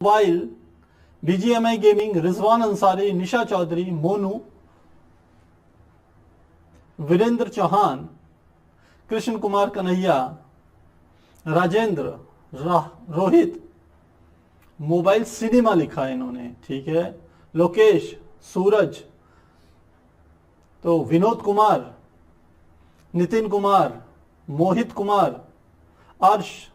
Mobile, BGMI gaming, Rizwan Ansari, Nisha Chaudhary, Monu, Virendra Chauhan, Krishna Kumar Kanhaiya, Rajendra, Rohit, mobile cinema लिखा है इन्होंने, ठीक है, लोकेश, सूरज, तो विनोद कुमार, नितिन कुमार, मोहित कुमार, अर्श।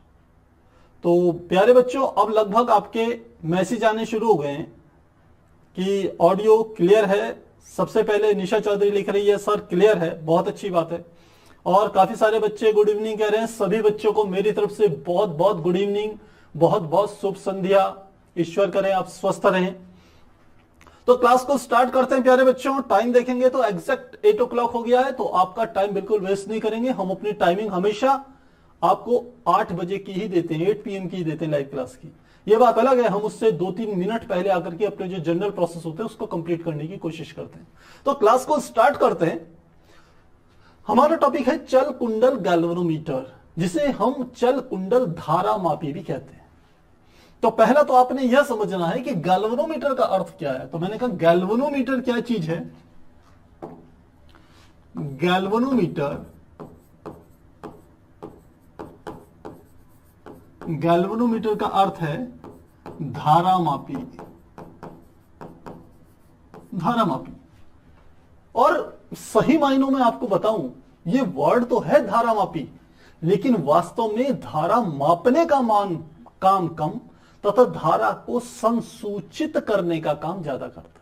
तो प्यारे बच्चों, अब लगभग आपके मैसेज आने शुरू हो गए हैं कि ऑडियो क्लियर है। सबसे पहले निशा चौधरी लिख रही है सर क्लियर है, बहुत अच्छी बात है। और काफी सारे बच्चे गुड इवनिंग कह रहे हैं। सभी बच्चों को मेरी तरफ से बहुत बहुत गुड इवनिंग, बहुत बहुत शुभ संध्या। ईश्वर करें आप स्वस्थ रहें। तो क्लास को स्टार्ट करते हैं प्यारे बच्चों। टाइम देखेंगे तो एग्जैक्ट 8 o'clock हो गया है, तो आपका टाइम बिल्कुल वेस्ट नहीं करेंगे। हम अपनी टाइमिंग हमेशा आपको 8 बजे की ही देते हैं, 8 PM की ही देते हैं लाइव क्लास की। ये बात अलग है, हम उससे 2-3 मिनट पहले आकर के अपने जो जनरल प्रोसेस होते हैं उसको कंप्लीट करने की कोशिश करते हैं। तो क्लास को स्टार्ट करते हैं। हमारा टॉपिक है चल कुंडल गैल्वेनोमीटर, जिसे हम चल कुंडल धारा मापी भी कहते हैं। तो पहला तो आपने यह समझना है कि गैल्वेनोमीटर का अर्थ क्या है। तो मैंने कहा गैल्वेनोमीटर क्या चीज है। गैल्वेनोमीटर का अर्थ है धारा मापी। और सही मायनों में आपको बताऊं, ये वर्ड तो है धारा मापी, लेकिन वास्तव में धारा मापने का काम कम तथा धारा को संसूचित करने का काम ज्यादा करता है।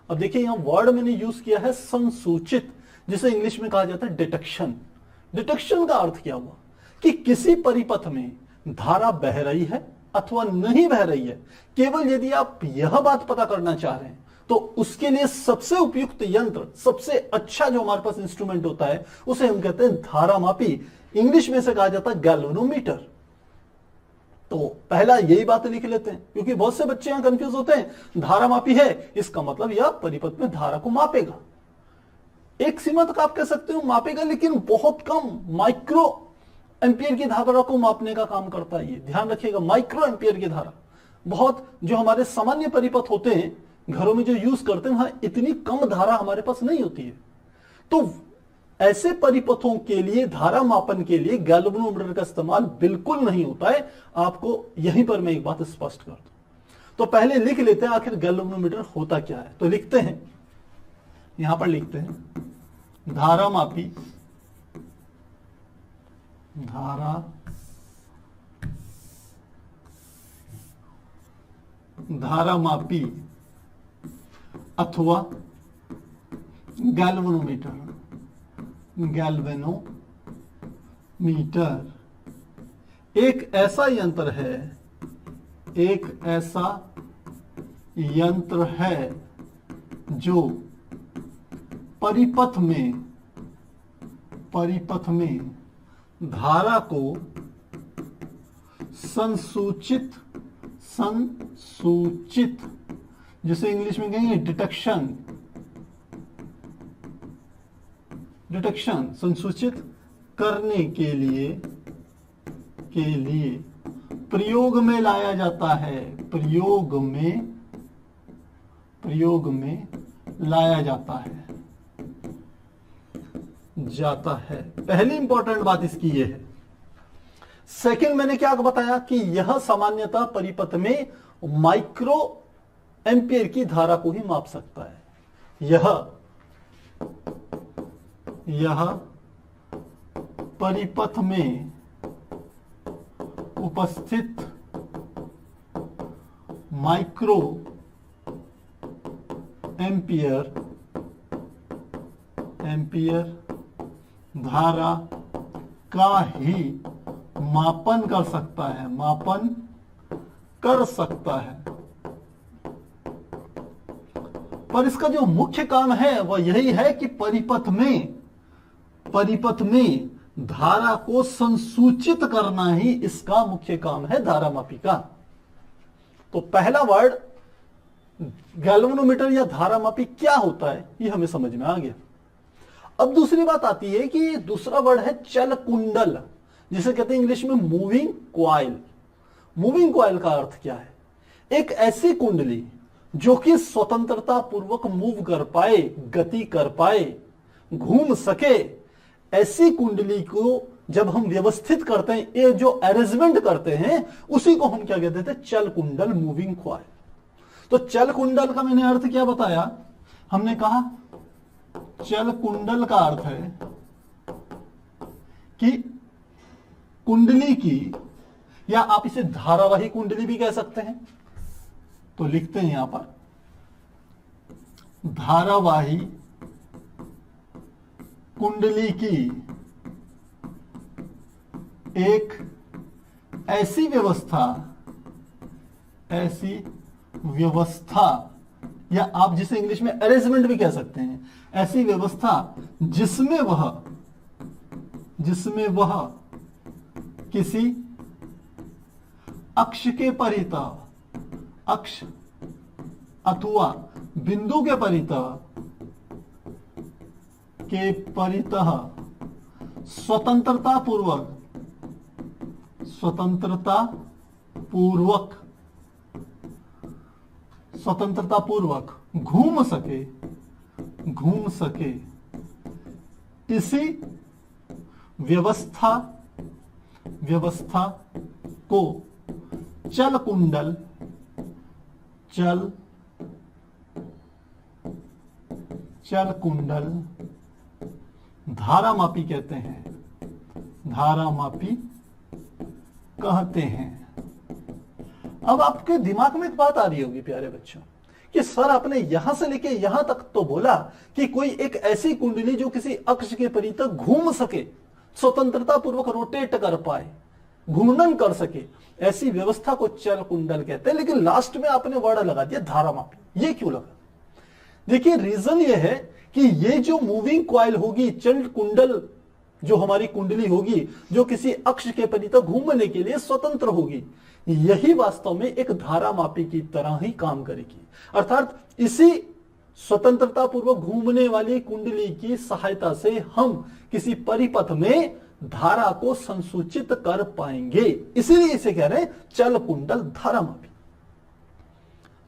अब देखिए यहां वर्ड मैंने यूज किया है संसूचित, जिसे इंग्लिश में कहा जाता है डिटेक्शन। डिटेक्शन का अर्थ क्या हुआ कि किसी परिपथ में धारा बह रही है अथवा नहीं बह रही है। केवल यदि आप यह बात पता करना चाह रहे हैं तो उसके लिए सबसे उपयुक्त यंत्र, सबसे अच्छा जो हमारे पास इंस्ट्रूमेंट होता है उसे हम कहते हैं धारा मापी। इंग्लिश में से कहा जाता है गैल्वेनोमीटर। तो पहला यही बात लिख लेते हैं, क्योंकि बहुत से बच्चे यहां कंफ्यूज होते हैं। धारा मापी है, इसका मतलब यह परिपथ में धारा को मापेगा। एक सीमा तक आप कह सकते हो मापेगा, लेकिन बहुत कम माइक्रो एम्पियर की धारा को मापने का काम करता है। ये ध्यान रखिएगा, माइक्रो एम्पियर की धारा। बहुत जो हमारे सामान्य परिपथ होते हैं घरों में जो यूज करते हैं, वहां इतनी कम धारा हमारे पास नहीं होती है। तो ऐसे परिपथों के लिए धारा मापन के लिए गैल्वेनोमीटर का इस्तेमाल बिल्कुल नहीं होता है। आपको यहीं पर मैं एक बात स्पष्ट कर दूं। तो पहले लिख लेते हैं आखिर गैल्वेनोमीटर होता क्या है। तो लिखते हैं, यहां पर लिखते हैं धारा मापी अथवा गैल्वेनोमीटर एक ऐसा यंत्र है जो परिपथ में धारा को संसूचित, जिसे इंग्लिश में कहेंगे डिटेक्शन, संसूचित करने के लिए प्रयोग में लाया जाता है। प्रयोग में लाया जाता है। पहली इंपॉर्टेंट बात इसकी यह है। सेकंड मैंने क्या बताया कि यह सामान्यतः परिपथ में माइक्रो एम्पियर की धारा को ही माप सकता है। यह परिपथ में उपस्थित माइक्रो एम्पियर धारा का ही मापन कर सकता है। पर इसका जो मुख्य काम है वह यही है कि परिपथ में धारा को संसूचित करना ही इसका मुख्य काम है धारा मापी का। तो पहला वर्ड गैल्वेनोमीटर या धारा मापी क्या होता है ये हमें समझ में आ गया। अब दूसरी बात आती है कि दूसरा वर्ड है चल कुंडल, जिसे कहते हैं इंग्लिश में मूविंग क्वाइल। मूविंग क्वाइल का अर्थ क्या है? एक ऐसी कुंडली जो कि स्वतंत्रता पूर्वक मूव कर पाए, गति कर पाए, घूम सके, ऐसी कुंडली को जब हम व्यवस्थित करते हैं, ये जो अरेंजमेंट करते हैं, उसी को हम क्या कहते थे? चल कुंडल, मूविंग कॉइल। तो चल कुंडल का मैंने अर्थ क्या बताया? हमने कहा चल कुंडल का अर्थ है कि कुंडली की, या आप इसे धारावाही कुंडली भी कह सकते हैं। तो लिखते हैं यहां पर धारावाही कुंडली की एक ऐसी व्यवस्था, या आप जिसे इंग्लिश में अरेंजमेंट भी कह सकते हैं, ऐसी व्यवस्था जिसमें वह किसी अक्ष के परितः, अक्ष अथवा बिंदु के परितः स्वतंत्रता पूर्वक घूम सके इसी व्यवस्था को चल कुंडल धारामापी कहते हैं। अब आपके दिमाग में एक बात आ रही होगी प्यारे बच्चों, कि सर आपने यहां से लेके यहां तक तो बोला कि कोई एक ऐसी कुंडली जो किसी अक्ष के परितः घूम सके, स्वतंत्रता पूर्वक रोटेट कर पाए, घूर्णन कर सके, ऐसी व्यवस्था को चल कुंडल कहते हैं। लेकिन लास्ट में आपने वर्ड लगा दिया धारामापी। ये क्यों लगा? देखिए रीजन ये है कि ये जो मूविंग कॉइल होगी, चल कुंडल जो हमारी कुंडली होगी, जो किसी अक्ष के परितः घूमने के लिए स्वतंत्र होगी, यही वास्तव में एक धारामापी की तरह ही काम करेगी। अर्थात इसी स्वतंत्रता पूर्वक घूमने वाली कुंडली की सहायता से हम किसी परिपथ में धारा को संसूचित कर पाएंगे, इसीलिए इसे कह रहे हैं चल कुंडल धारामापी।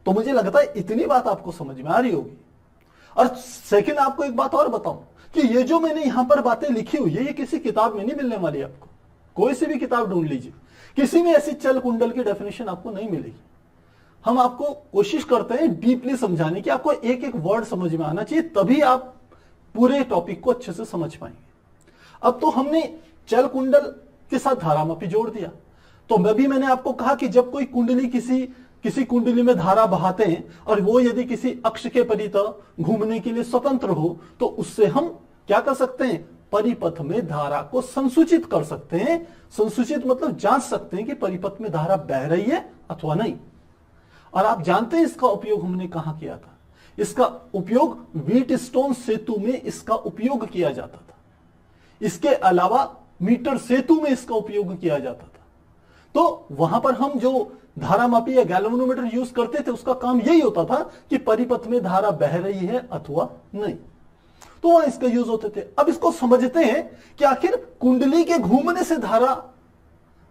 तो मुझे लगता है इतनी बात आपको समझ में आ रही होगी। और सेकंड आपको एक बात और बताऊं कि ये जो मैंने यहां पर बातें लिखी हुई है, ये किसी किताब में नहीं मिलने वाली आपको। कोई सी भी किताब ढूंढ लीजिए, किसी में ऐसी चल कुंडल की डेफिनेशन आपको नहीं मिलेगी। हम आपको कोशिश करते हैं डीपली समझाने की, आपको एक एक वर्ड समझ में आना चाहिए, तभी आप पूरे टॉपिक को अच्छे से समझ पाएंगे। अब तो हमने चल कुंडल के साथ धारामापी जोड़ दिया। तो मैंने आपको कहा कि जब कोई कुंडली किसी कुंडली में धारा बहाते हैं और वो यदि किसी अक्ष के परितः घूमने के लिए स्वतंत्र हो, तो उससे हम क्या कर सकते हैं? परिपथ में धारा को संसूचित कर सकते हैं। संसूचित मतलब जांच सकते हैं कि परिपथ में धारा बह रही है अथवा नहीं। और आप जानते हैं इसका उपयोग हमने कहां किया था? इसका उपयोग व्हीटस्टोन सेतु में इसका उपयोग किया जाता था। इसके अलावा मीटर सेतु में इसका उपयोग किया जाता था। तो वहां पर हम जो धारामापी या गैल्वेनोमीटर यूज करते थे, उसका काम यही होता था कि परिपथ में धारा बह रही है अथवा नहीं, तो वहां इसका यूज होते थे। अब इसको समझते हैं कि आखिर कुंडली के घूमने से धारा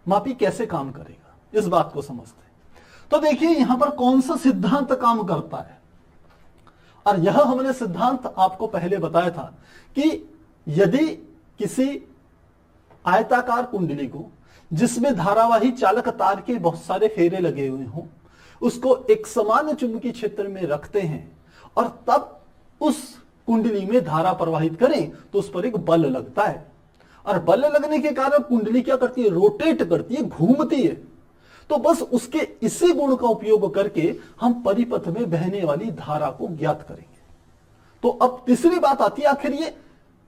मापी कैसे काम करेगा, इस बात को समझते हैं। तो देखिए यहां पर कौन सा सिद्धांत काम करता है, और यह हमने सिद्धांत आपको पहले बताया था कि यदि किसी आयताकार कुंडली को जिसमें धारावाही चालक तार के बहुत सारे फेरे लगे हुए हों, उसको एक समान चुंबकीय क्षेत्र में रखते हैं और तब उस कुंडली में धारा प्रवाहित करें, तो उस पर एक बल लगता है। और बल लगने के कारण कुंडली क्या करती है? रोटेट करती है, घूमती है। तो बस उसके इसी गुण का उपयोग करके हम परिपथ में बहने वाली धारा को ज्ञात करेंगे। तो अब तीसरी बात आती है, आखिर ये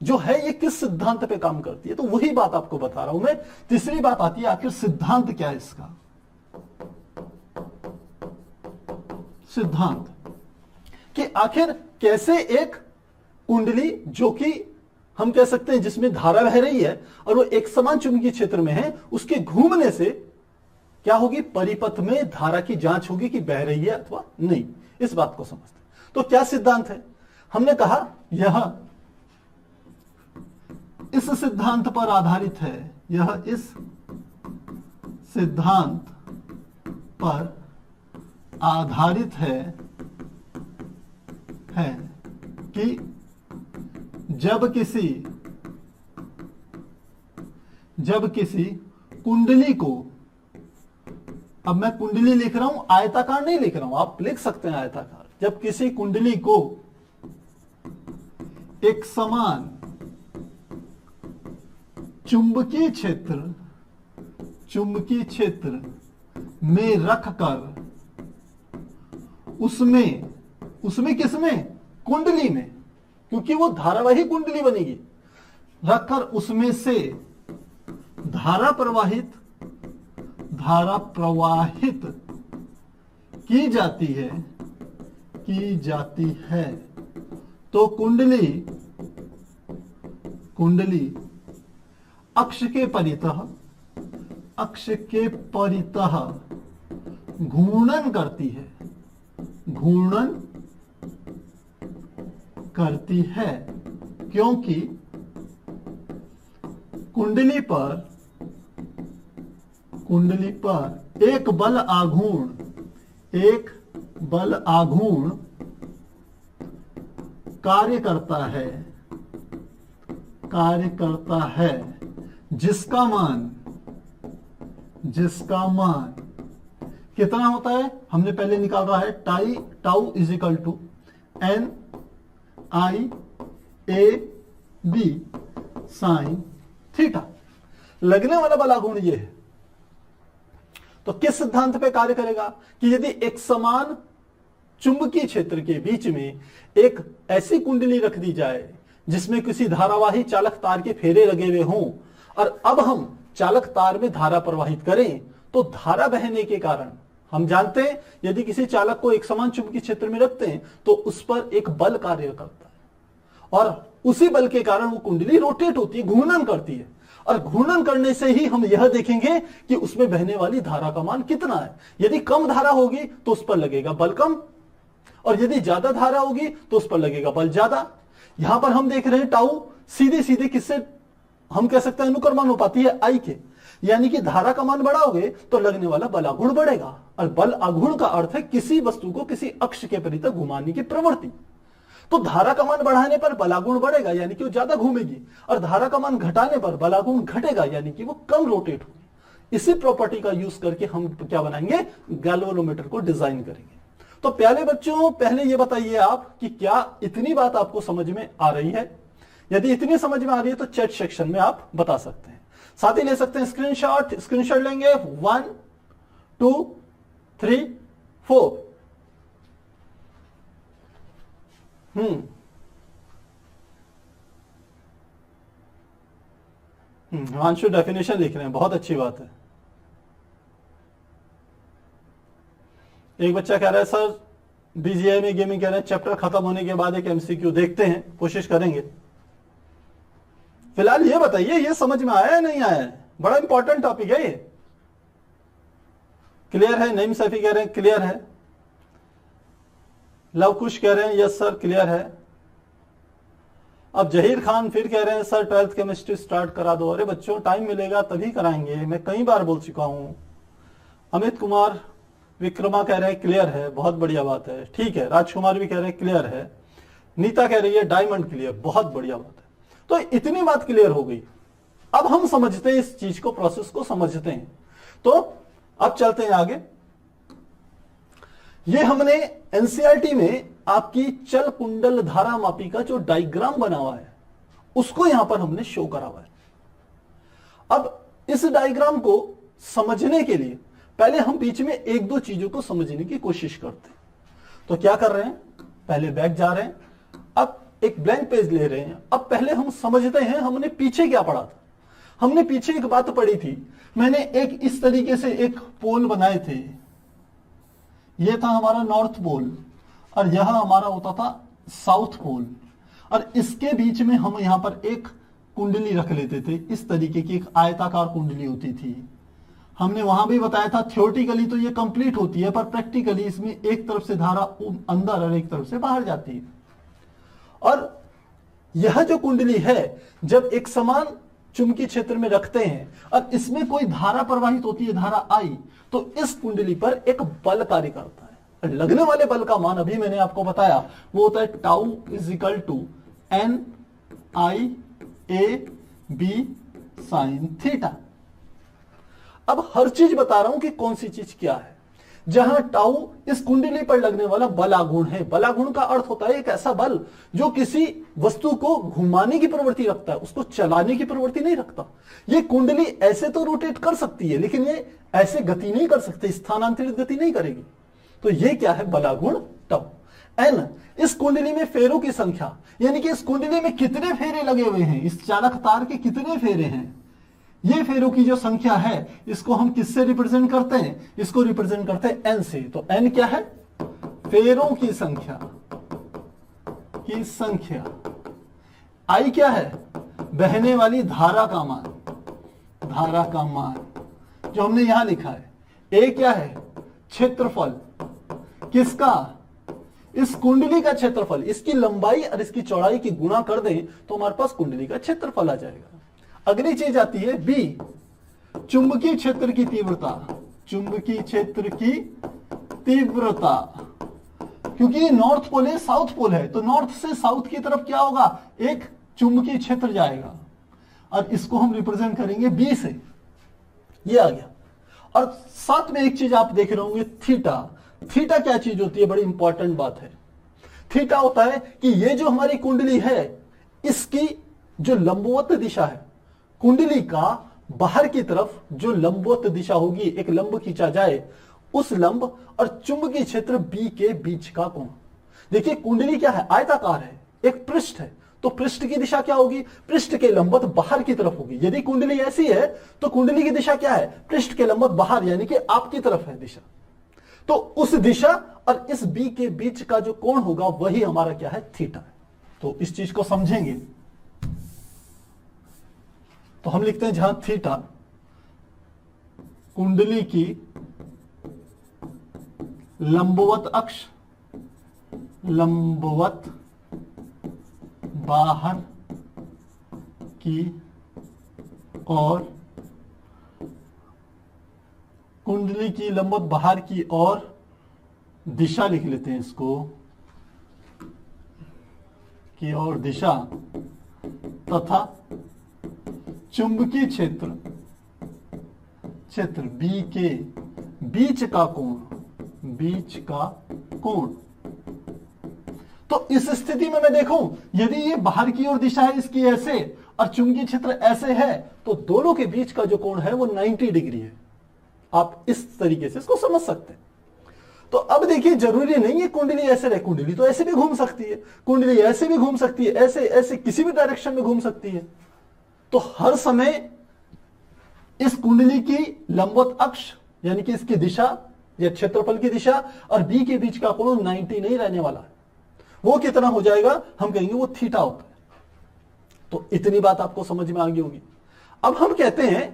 जो है ये किस सिद्धांत पे काम करती है? तो वही बात आपको बता रहा हूं मैं। तीसरी बात आती है, आखिर सिद्धांत क्या है इसका? सिद्धांत कि आखिर कैसे एक कुंडली जो कि हम कह सकते हैं जिसमें धारा बह रही है और वो एक समान चुंबकीय क्षेत्र में है, उसके घूमने से क्या होगी? परिपथ में धारा की जांच होगी कि बह रही है अथवा नहीं। इस बात को समझते हैं। तो क्या सिद्धांत है? हमने कहा यह इस सिद्धांत पर आधारित है। यह इस सिद्धांत पर आधारित है कि जब किसी कुंडली को, अब मैं कुंडली लिख रहा हूं, आयताकार नहीं लिख रहा हूं, आप लिख सकते हैं आयताकार। जब किसी कुंडली को एक समान चुंबकीय क्षेत्र में रखकर उसमें किसमें, कुंडली में, क्योंकि वो धारावाही कुंडली बनेगी, रखकर उसमें से धारा प्रवाहित की जाती है तो कुंडली अक्ष के परितः घूर्णन करती है क्योंकि कुंडली पर एक बल आघूर्ण कार्य करता है जिसका मान कितना होता है, हमने पहले निकाला है, tau is equal to NIAB sine theta. लगने वाला बल आघूर्ण ये है। तो किस सिद्धांत पे कार्य करेगा कि यदि एक समान चुंबकीय क्षेत्र के बीच में एक ऐसी कुंडली रख दी जाए जिसमें किसी धारावाही चालक तार के फेरे लगे हुए हों, और अब हम चालक तार में धारा प्रवाहित करें तो धारा बहने के कारण, हम जानते हैं यदि किसी चालक को एक समान चुंबकीय क्षेत्र में रखते हैं तो उस पर एक बल कार्य करता है और उसी बल के कारण वो कुंडली रोटेट होती है, घूर्णन करती है, और घूर्णन करने से ही हम यह देखेंगे कि उसमें बहने वाली धारा का मान कितना है। यदि कम धारा होगी तो उस पर लगेगा बल कम, और यदि ज्यादा धारा होगी तो उस पर लगेगा बल ज्यादा। यहां पर हम देख रहे हैं टाउ सीधे सीधे किससे हम कह सकते हैं, अनुक्रमानुपाती है आई के, यानी कि धारा का मान बढ़ाओगे तो लगने वाला बल आघूर्ण बढ़ेगा, और बल आघूर्ण का अर्थ है किसी वस्तु को किसी अक्ष के परितः घुमाने की प्रवृत्ति। तो धारा का मान बढ़ाने पर बलागुण बढ़ेगा यानी कि वो ज्यादा घूमेगी, और धारा का मान घटाने पर बलागुण घटेगा यानी कि वो कम रोटेट होगी। इसी प्रॉपर्टी का यूज करके हम क्या बनाएंगे, गैल्वेनोमीटर को डिजाइन करेंगे। तो प्यारे बच्चों, पहले ये बताइए आप कि क्या इतनी बात आपको समझ में आ रही है? यदि इतनी समझ में आ रही है तो चैट सेक्शन में आप बता सकते हैं, साथ ही ले सकते हैं स्क्रीनशॉट लेंगे 1 2 3 4। हिमांशु डेफिनेशन लिख रहे हैं, बहुत अच्छी बात है। एक बच्चा कह रहा है सर बीजीआई में गेमिंग कह रहे हैं चैप्टर खत्म होने के बाद एक एमसीक्यू देखते हैं, कोशिश करेंगे। फिलहाल ये बताइए ये समझ में आया है नहीं आया है? बड़ा इंपॉर्टेंट टॉपिक है ये। क्लियर है? नईम सैफी कह रहे हैं क्लियर है। लव कुश कह रहे हैं यस सर क्लियर है। अब जहीर खान फिर कह रहे हैं सर 12th केमिस्ट्री स्टार्ट करा दो। अरे बच्चों टाइम मिलेगा तभी कराएंगे, मैं कई बार बोल चुका हूं। अमित कुमार विक्रमा कह रहे हैं क्लियर है, बहुत बढ़िया बात है, ठीक है। राजकुमार भी कह रहे हैं क्लियर है। नीता कह रही है डायमंड क्लियर, बहुत बढ़िया बात है। तो इतनी बात क्लियर हो गई। अब हम समझते हैं इस चीज को, प्रोसेस को समझते हैं। तो अब चलते हैं आगे। ये हमने एनसीईआरटी में आपकी चल कुंडल धारा मापी का जो डायग्राम बना हुआ है उसको यहां पर हमने शो करा हुआ है। अब इस डायग्राम को समझने के लिए पहले हम बीच में एक दो चीजों को समझने की कोशिश करते हैं। तो क्या कर रहे हैं, पहले बैक जा रहे हैं, अब एक ब्लैंक पेज ले रहे हैं। अब पहले हम समझते हैं हमने पीछे क्या पढ़ा था। हमने पीछे एक बात पढ़ी थी, मैंने एक इस तरीके से एक पोल बनाए थे। यह था हमारा नॉर्थ पोल और यह हमारा होता था साउथ पोल, और इसके बीच में हम यहां पर एक कुंडली रख लेते थे। इस तरीके की एक आयताकार कुंडली होती थी। हमने वहां भी बताया था थ्योरेटिकली तो ये कंप्लीट होती है, पर प्रैक्टिकली इसमें एक तरफ से धारा अंदर और एक तरफ से बाहर जाती है। और यह जो कुंडली है जब एक समान चुंबकीय क्षेत्र में रखते हैं और इसमें कोई धारा प्रवाहित होती है, धारा आई, तो इस कुंडली पर एक बल कार्य करता है। लगने वाले बल का मान अभी मैंने आपको बताया वो होता है tau is equal to N I A B sine theta. अब हर चीज बता रहा हूं कि कौन सी चीज क्या है। जहां टाउ इस कुंडली पर लगने वाला बलागुण है, बलागुण का अर्थ होता है एक ऐसा बल जो किसी वस्तु को घुमाने की प्रवृत्ति रखता है, उसको चलाने की प्रवृत्ति नहीं रखता। ये कुंडली ऐसे तो रोटेट कर सकती है लेकिन ये ऐसे गति नहीं कर सकती, स्थानांतरित गति नहीं करेगी। तो ये क्या है, बलागुण टाउ। एन इस कुंडली में फेरों की संख्या, यानी कि इस कुंडली में कितने फेरे लगे हुए हैं, इस चालक तार के कितने फेरे हैं, ये फेरों की जो संख्या है इसको हम किससे रिप्रेजेंट करते हैं, इसको रिप्रेजेंट करते हैं एन से। तो एन क्या है, फेरों की संख्या आई क्या है, बहने वाली धारा का मान, जो हमने यहां लिखा है। ए क्या है, क्षेत्रफल, किसका, इस कुंडली का क्षेत्रफल, इसकी लंबाई और इसकी चौड़ाई की गुणा कर दें तो हमारे पास कुंडली का क्षेत्रफल आ जाएगा। अगली चीज आती है बी, चुंबकीय क्षेत्र की तीव्रता, क्योंकि ये नॉर्थ पोल है साउथ पोल है, तो नॉर्थ से साउथ की तरफ क्या होगा, एक चुंबकीय क्षेत्र जाएगा और इसको हम रिप्रेजेंट करेंगे बी से। ये आ गया। और साथ में एक चीज आप देख रहे होंगे, थीटा क्या चीज होती है, बड़ी इंपॉर्टेंट बात है। थीटा होता है कि ये जो हमारी कुंडली है इसकी जो लंबवत दिशा है, कुंडली का बाहर की तरफ जो लंबवत दिशा होगी, एक लंब खींचा जाए, उस लंब और चुंबकीय क्षेत्र बी के बीच का कोण। देखिए कुंडली क्या है, आयताकार है, एक पृष्ठ है, तो पृष्ठ की दिशा क्या होगी, पृष्ठ के लंबवत बाहर की तरफ होगी। यदि कुंडली ऐसी है तो कुंडली की दिशा क्या है, पृष्ठ के लंबवत बाहर, यानी कि आपकी तरफ है दिशा। तो उस दिशा और इस बी के बीच का जो कोण होगा वही हमारा क्या है, थीटा। तो इस चीज को समझेंगे तो हम लिखते हैं जहां थीटा कुंडली की लंबवत अक्ष, लंबवत बाहर की और कुंडली की लंबवत बाहर की और दिशा लिख लेते हैं इसको, की और दिशा, तथा चुंबकीय क्षेत्र बी के बीच का कोण। तो इस स्थिति में मैं देखूं यदि ये बाहर की ओर दिशा है इसकी ऐसे और चुंबकीय क्षेत्र ऐसे है तो दोनों के बीच का जो कोण है वो 90 डिग्री है। आप इस तरीके से इसको समझ सकते हैं। तो अब देखिए जरूरी नहीं है कुंडली ऐसे रहे, कुंडली तो ऐसे भी घूम सकती है, कुंडली ऐसे भी घूम सकती है, ऐसे ऐसे किसी भी डायरेक्शन में घूम सकती है। तो हर समय इस कुंडली की लंबवत अक्ष यानी कि इसकी दिशा या क्षेत्रफल की दिशा और बी के बीच का कोण 90 नहीं रहने वाला है। वो कितना हो जाएगा, हम कहेंगे वो थीटा होता है। तो इतनी बात आपको समझ में आ गई होगी। अब हम कहते हैं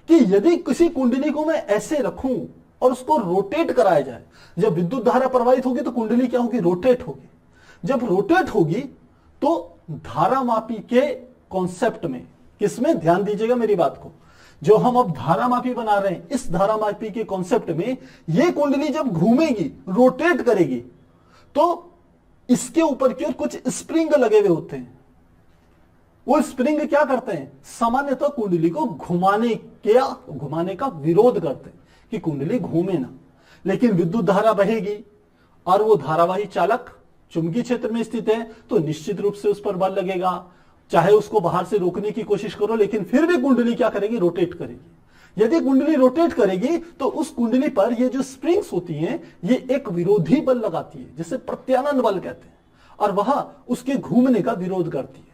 कि यदि किसी कुंडली को मैं ऐसे रखूं और उसको रोटेट कराया जाए, जब विद्युत धारा प्रवाहित होगी तो कुंडली क्या होगी, रोटेट होगी। जब रोटेट होगी तो धारामापी के कॉन्सेप्ट में, किसमें, ध्यान दीजिएगा मेरी बात को, जो हम अब धारामापी बना रहे हैं इस धारामापी के कॉन्सेप्ट में ये कुंडली जब घूमेगी, रोटेट करेगी, तो इसके ऊपर की ओर कुछ स्प्रिंग लगे हुए होते हैं। वो स्प्रिंग क्या करते हैं, सामान्यतः कुंडली को घुमाने का विरोध करते हैं कि कुंडली घूमे ना। लेकिन विद्युत धारा बहेगी और वो धारावाही चालक चुंबकीय क्षेत्र में स्थित है तो निश्चित रूप से उस पर बल लगेगा। चाहे उसको बाहर से रोकने की कोशिश करो लेकिन फिर भी कुंडली क्या करेगी, रोटेट करेगी। यदि कुंडली रोटेट करेगी तो उस कुंडली पर ये जो स्प्रिंग्स होती हैं ये एक विरोधी बल लगाती है जिसे प्रत्यानयन बल कहते हैं, और वह उसके घूमने का विरोध करती है।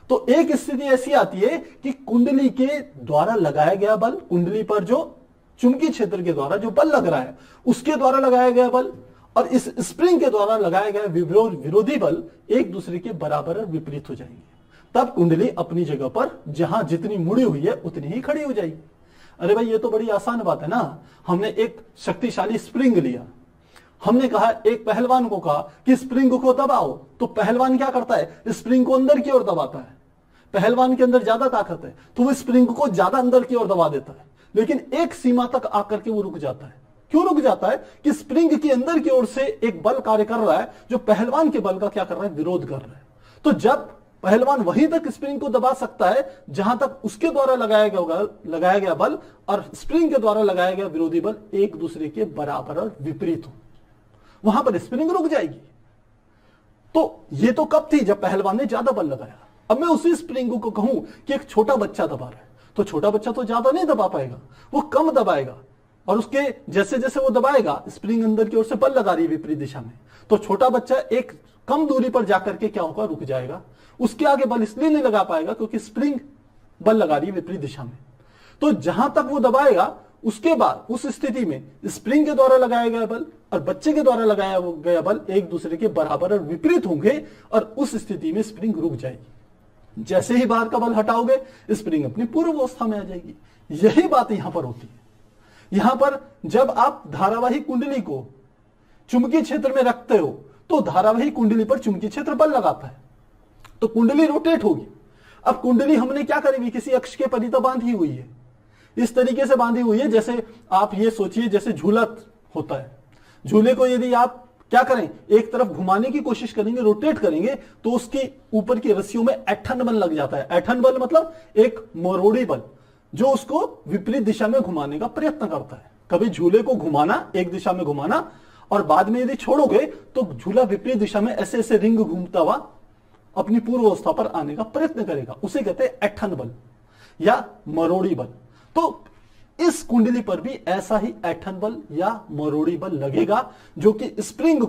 तो एक स्थिति ऐसी आती है कि कुंडली के द्वारा लगाया गया बल, कुंडली पर जो चुंबकीय क्षेत्र के द्वारा जो बल लग रहा है उसके द्वारा लगाया गया बल और इस स्प्रिंग के द्वारा लगाया गया विरोधी बल एक दूसरे के बराबर और विपरीत हो जाएंगे। तब कुंडली अपनी जगह पर जहां जितनी मुड़ी हुई है उतनी ही खड़ी हो जाएगी। अरे भाई ये तो बड़ी आसान बात है ना। हमने एक शक्तिशाली स्प्रिंग लिया, हमने कहा एक पहलवान को कहा कि स्प्रिंग को दबाओ, तो पहलवान क्या करता है, स्प्रिंग को अंदर की ओर दबाता है। पहलवान के अंदर ज्यादा ताकत है तो वो स्प्रिंग को ज्यादा अंदर की ओर दबा देता है, लेकिन एक सीमा तक आकर के वो रुक जाता है। क्यों रुक जाता है कि स्प्रिंग के अंदर की ओर से एक बल कार्य कर रहा है जो पहलवान के बल का क्या कर रहा है, विरोध कर रहा है। तो जब पहलवान वहीं तक स्प्रिंग को दबा सकता है जहां तक उसके द्वारा लगाया गया बल और स्प्रिंग के द्वारा लगाया गया विरोधी बल एक दूसरे के बराबर और विपरीत हो, वहां पर स्प्रिंग रुक जाएगी। तो ये तो कब थी, जब पहलवान ने ज्यादा बल लगाया। अब मैं उसी स्प्रिंग को कहूं कि एक छोटा बच्चा दबा रहा है, तो छोटा बच्चा तो ज्यादा नहीं दबा पाएगा, वो कम दबाएगा, और उसके जैसे जैसे वो दबाएगा स्प्रिंग अंदर की ओर से बल लगा रही है विपरीत दिशा में, तो छोटा बच्चा एक कम दूरी पर जाकर के क्या होगा, रुक जाएगा। उसके आगे बल इसलिए नहीं लगा पाएगा क्योंकि स्प्रिंग बल लगा रही है विपरीत दिशा में। तो जहां तक वो दबाएगा उसके बाद उस स्थिति में स्प्रिंग के द्वारा लगाया गया बल और बच्चे के द्वारा लगाया गया बल एक दूसरे के बराबर और विपरीत होंगे, और उस स्थिति में स्प्रिंग रुक जाएगी। जैसे ही बाहर का बल हटाओगे स्प्रिंग अपनी पूर्व अवस्था में आ जाएगी। यही बात यहां पर होती है। यहां पर जब आप धारावाही कुंडली को चुंबकीय क्षेत्र में रखते हो तो धारावाही कुंडली पर चुंबकीय क्षेत्र बल लगाता है, तो कुंडली रोटेट होगी। अब कुंडली हमने क्या करी हुई, किसी अक्ष के परितः बांधी हुई है, इस तरीके से बांधी हुई है जैसे आप ये सोचिए जैसे झूला होता है। झूले को यदि आप क्या करें, एक तरफ घुमाने की कोशिश करेंगे, रोटेट करेंगे, तो उसके ऊपर की रस्सियों में ऐंठन बल लग जाता है। ऐंठन बल मतलब एक मरोड़ी बल जो उसको विपरीत दिशा में घुमाने का प्रयत्न करता है। कभी झूले को घुमाना, एक दिशा में घुमाना, और बाद में यदि छोड़ोगे तो झूला विपरीत दिशा में ऐसे ऐसे रिंग घूमता हुआ अपनी पूर्व अवस्था पर आने का प्रयत्न करेगा, उसे कहते हैं ऐंठन बल या मरोड़ी बल। तो इस कुंडली पर भी ऐसा ही ऐंठन बल या मरोड़ी बल लगेगा जो कि स्प्रिंग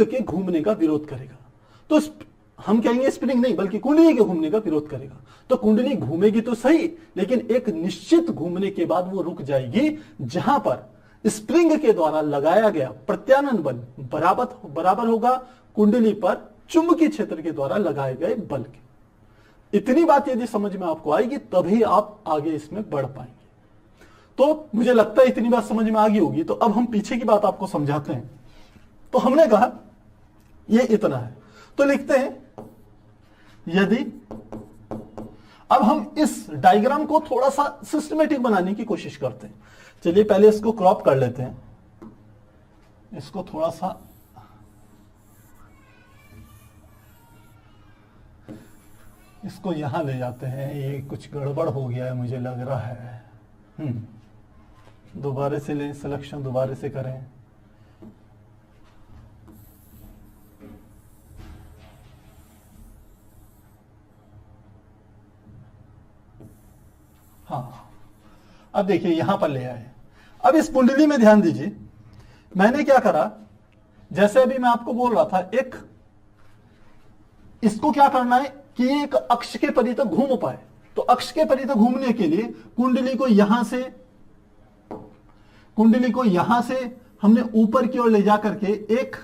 के घूमने का विरोध करेगा। तो हम कहेंगे स्प्रिंग नहीं बल्कि कुंडली के घूमने का विरोध करेगा। तो कुंडली घूमेगी तो सही, लेकिन एक निश्चित घूमने के बाद वो रुक जाएगी जहां पर स्प्रिंग के द्वारा लगाया गया प्रत्यानयन बल बराबर होगा कुंडली पर चुंबकीय क्षेत्र के द्वारा लगाए गए बल के। इतनी बात यदि समझ में आपको आएगी तभी आप आगे इसमें बढ़ पाएंगे। तो मुझे लगता है इतनी बात समझ में आ गई होगी। तो अब हम पीछे की बात आपको समझाते हैं। तो हमने कहा ये इतना है, तो लिखते हैं यदि, अब हम इस डायग्राम को थोड़ा सा सिस्टमेटिक बनाने की कोशिश करते हैं। चलिए पहले इसको क्रॉप कर लेते हैं, इसको थोड़ा सा इसको यहां ले जाते हैं। ये कुछ गड़बड़ हो गया है मुझे लग रहा है। दोबारा से लें, सिलेक्शन दोबारा से करें। हाँ, अब देखिए यहां पर ले आए। अब इस कुंडली में ध्यान दीजिए, मैंने क्या करा, जैसे अभी मैं आपको बोल रहा था, एक इसको क्या करना है कि एक अक्ष के परितः घूम पाए। तो अक्ष के परितः घूमने के लिए कुंडली को यहां से हमने ऊपर की ओर ले जाकर के एक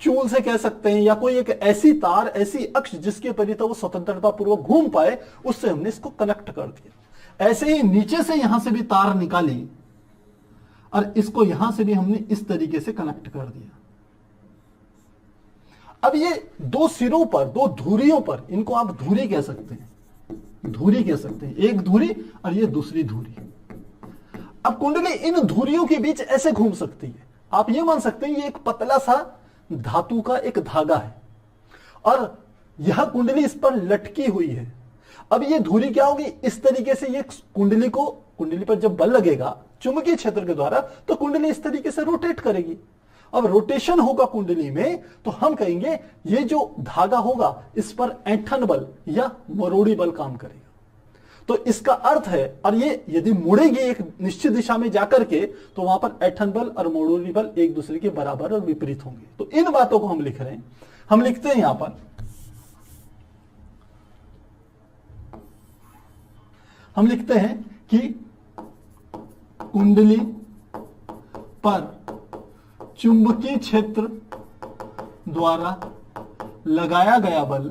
चूल से कह सकते हैं, या कोई एक ऐसी तार, ऐसी अक्ष जिसके परितः वो स्वतंत्रता पूर्वक घूम पाए, उससे हमने इसको कनेक्ट कर दिया। ऐसे ही नीचे से यहां से भी तार निकाली और इसको यहां से भी हमने इस तरीके से कनेक्ट कर दिया। अब ये दो सिरों पर, दो धुरियों पर, इनको आप धुरी कह सकते हैं, धुरी कह सकते हैं, एक धुरी और ये दूसरी धुरी। अब कुंडली इन धुरियों के बीच ऐसे घूम सकती है। आप ये मान सकते हैं ये एक पतला सा धातु का एक धागा है और यह कुंडली इस पर लटकी हुई है। अब ये धुरी क्या होगी, इस तरीके से ये कुंडली पर जब बल लगेगा चुंबकीय क्षेत्र के द्वारा, तो कुंडली इस तरीके से रोटेट करेगी। अब रोटेशन होगा कुंडली में, तो हम कहेंगे ये जो धागा होगा इस पर ऐंठन बल या मरोड़ी बल काम करेगा। तो इसका अर्थ है, और ये यदि मुड़ेगी एक निश्चित दिशा में जाकर के, तो वहां पर ऐंठन बल और मरोड़ी बल एक दूसरे के बराबर और विपरीत होंगे। तो इन बातों को हम लिख रहे हैं। हम लिखते हैं यहां पर, हम लिखते हैं कि कुंडली पर चुंबकीय क्षेत्र द्वारा लगाया गया बल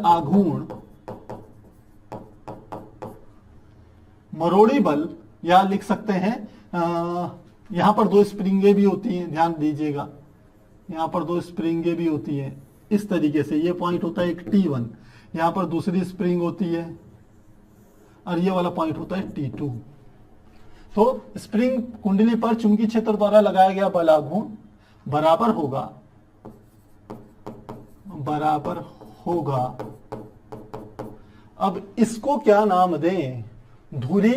आघूर्ण मरोड़ी बल, या लिख सकते हैं यहां पर दो स्प्रिंगे भी होती हैं, ध्यान दीजिएगा, यहां पर दो स्प्रिंगे भी होती हैं। इस तरीके से ये पॉइंट होता है एक T1, यहां पर दूसरी स्प्रिंग होती है और ये वाला पॉइंट होता है T2। तो स्प्रिंग कुंडली पर चुंबकीय क्षेत्र द्वारा लगाया गया बल आघूर्ण बराबर होगा। अब इसको क्या नाम दें? धुरी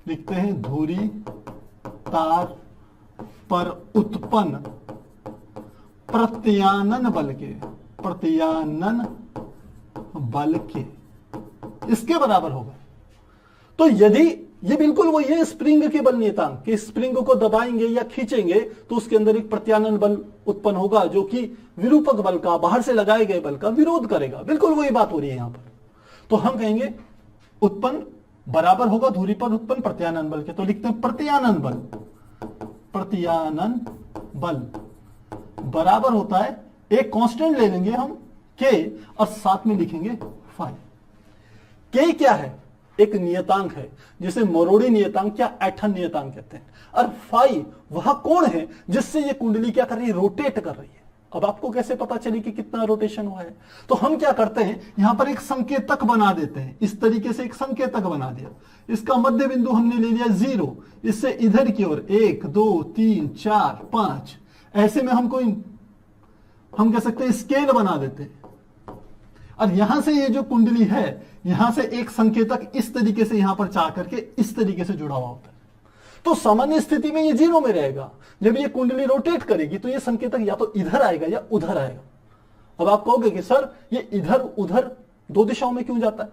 लिखते हैं, धुरी तार पर उत्पन्न प्रत्यानन बल के इसके बराबर होगा। तो यदि ये बिल्कुल वही है स्प्रिंग के बल नियतांक कि स्प्रिंग को दबाएंगे या खींचेंगे तो उसके अंदर एक प्रत्यानन बल उत्पन्न होगा जो कि विरूपक बल का, बाहर से लगाए गए बल का विरोध करेगा। बिल्कुल वही बात हो रही है यहां पर। तो हम कहेंगे उत्पन्न बराबर होगा धुरी पर उत्पन्न प्रत्यानन बल के। तो लिखते हैं प्रत्यानन बल बराबर होता है, एक कांस्टेंट ले लेंगे हम के और साथ में लिखेंगे फाई। के क्या है? एक नियतांक है जिसे मरोड़ी नियतांक या ऐठन नियतांक कहते हैं। और फाई वह कोण है जिससे ये कुंडली क्या कर रही है? रोटेट कर रही है। अब आपको कैसे पता चली कि कितना रोटेशन हुआ है? तो हम क्या करते हैं, यहां पर एक संकेतक बना देते हैं। इस तरीके से एक संकेतक बना दिया, इसका मध्य बिंदु हमने ले लिया 0, इससे इधर की ओर 1 2 3 4 5, ऐसे में हम कह सकते हैं स्केल बना देते हैं। और यहां से ये जो कुंडली है, यहां से एक संकेतक इस तरीके से यहां पर जा करके इस तरीके से जुड़ा हुआ होता है। तो सामान्य स्थिति में ये 0 में रहेगा। जब ये कुंडली रोटेट करेगी तो ये संकेतक या तो इधर आएगा या उधर आएगा। अब आप कहोगे कि सर ये इधर उधर दो दिशाओं में क्यों जाता है?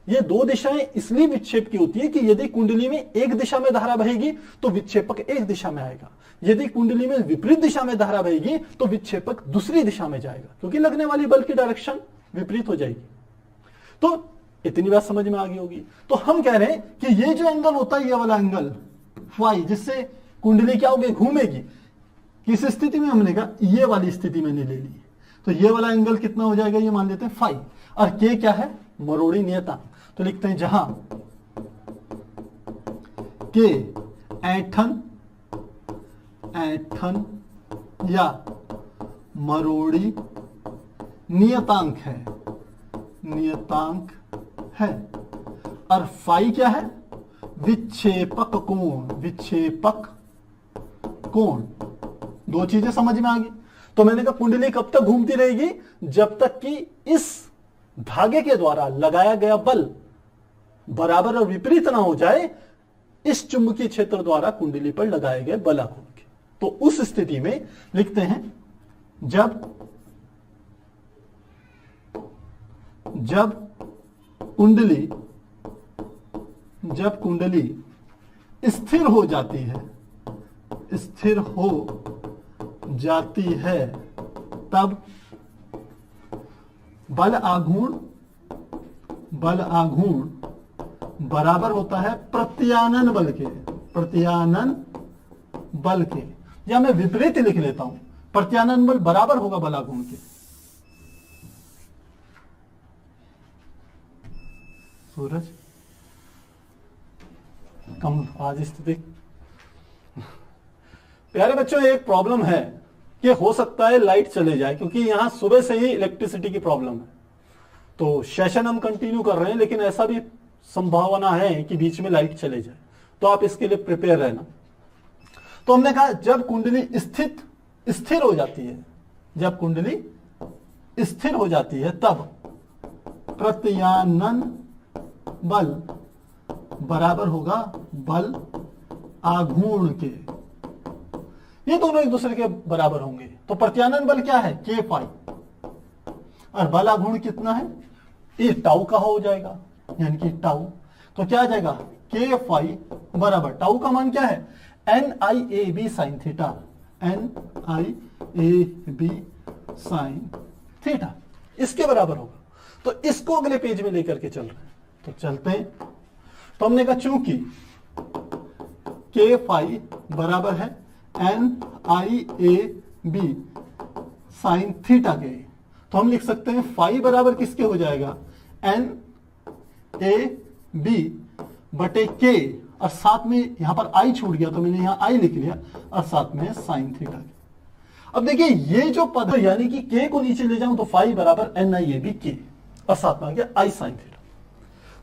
ये दो दिशाएं इसलिए विक्षेप की होती है कि यदि कुंडली में एक दिशा में धारा बहेगी तो विक्षेपक एक दिशा में आएगा, यदि कुंडली में विपरीत दिशा में धारा बहेगी तो विक्षेपक दूसरी दिशा में जाएगा, क्योंकि लगने वाली बल की डायरेक्शन विपरीत हो जाएगी। तो इतनी बात समझ में आ गई होगी। तो हम कह रहे हैं कि ये जो एंगल होता है, ये वाला एंगल फाई, जिससे कुंडली क्या होगी? घूमेगी। किस स्थिति में? हमने कहा ये वाली स्थिति मैंने ले ली। तो ये वाला एंगल कितना हो जाएगा? ये मान लेते हैं फाई। और के क्या है? मरोड़ी नियतांक। तो लिखते हैं जहां के ऐठन या मरोड़ी नियतांक है और फाई क्या है? विक्षेपक कोण। दो चीजें समझ में आ गई। तो मैंने कहा कुंडली कब तक घूमती रहेगी? जब तक कि इस धागे के द्वारा लगाया गया बल बराबर और विपरीत ना हो जाए इस चुंबकीय क्षेत्र द्वारा कुंडली पर लगाए गए बल आघूर्ण के। तो उस स्थिति में लिखते हैं जब कुंडली स्थिर हो जाती है तब बल आघूर्ण बराबर होता है प्रत्यानन बल के। या मैं विपरीत लिख लेता हूं, प्रत्यानन बल बराबर होगा बल आघूर्ण के। सूरज कम आज स्थिति। प्यारे बच्चों, एक प्रॉब्लम है कि हो सकता है लाइट चले जाए, क्योंकि यहां सुबह से ही इलेक्ट्रिसिटी की प्रॉब्लम है। तो सेशन हम कंटिन्यू कर रहे हैं, लेकिन ऐसा भी संभावना है कि बीच में लाइट चले जाए, तो आप इसके लिए प्रिपेयर रहना। तो हमने कहा जब कुंडली स्थिर हो जाती है तब प्रत्यानन बल बराबर होगा बल आघूर्ण के। ये दोनों एक दूसरे के बराबर होंगे। तो प्रत्यानन बल क्या है? के फाई। और बल आघूर्ण कितना है? ये टाउ का हो जाएगा, यानी कि टाउ। तो क्या आ जाएगा? के फाई बराबर, टाउ का मान क्या है? NIAB sine theta, NIAB sine theta, इसके बराबर होगा। तो इसको अगले पेज में लेकर के चल रहे हैं, तो चलते हैं। तो हमने कहा चूंकि के फाई बराबर है NIAB साइन थीटा के, तो हम लिख सकते हैं फाई बराबर किसके हो जाएगा? NAB बटे के, और साथ में यहां पर आई छूट गया तो मैंने यहां आई लिख लिया, और साथ में साइन थीटा के। अब देखिए ये जो पद, यानी कि के को नीचे ले जाऊं तो फाई बराबर NIAB के। और साथ में आ गया आई साइन थीटा।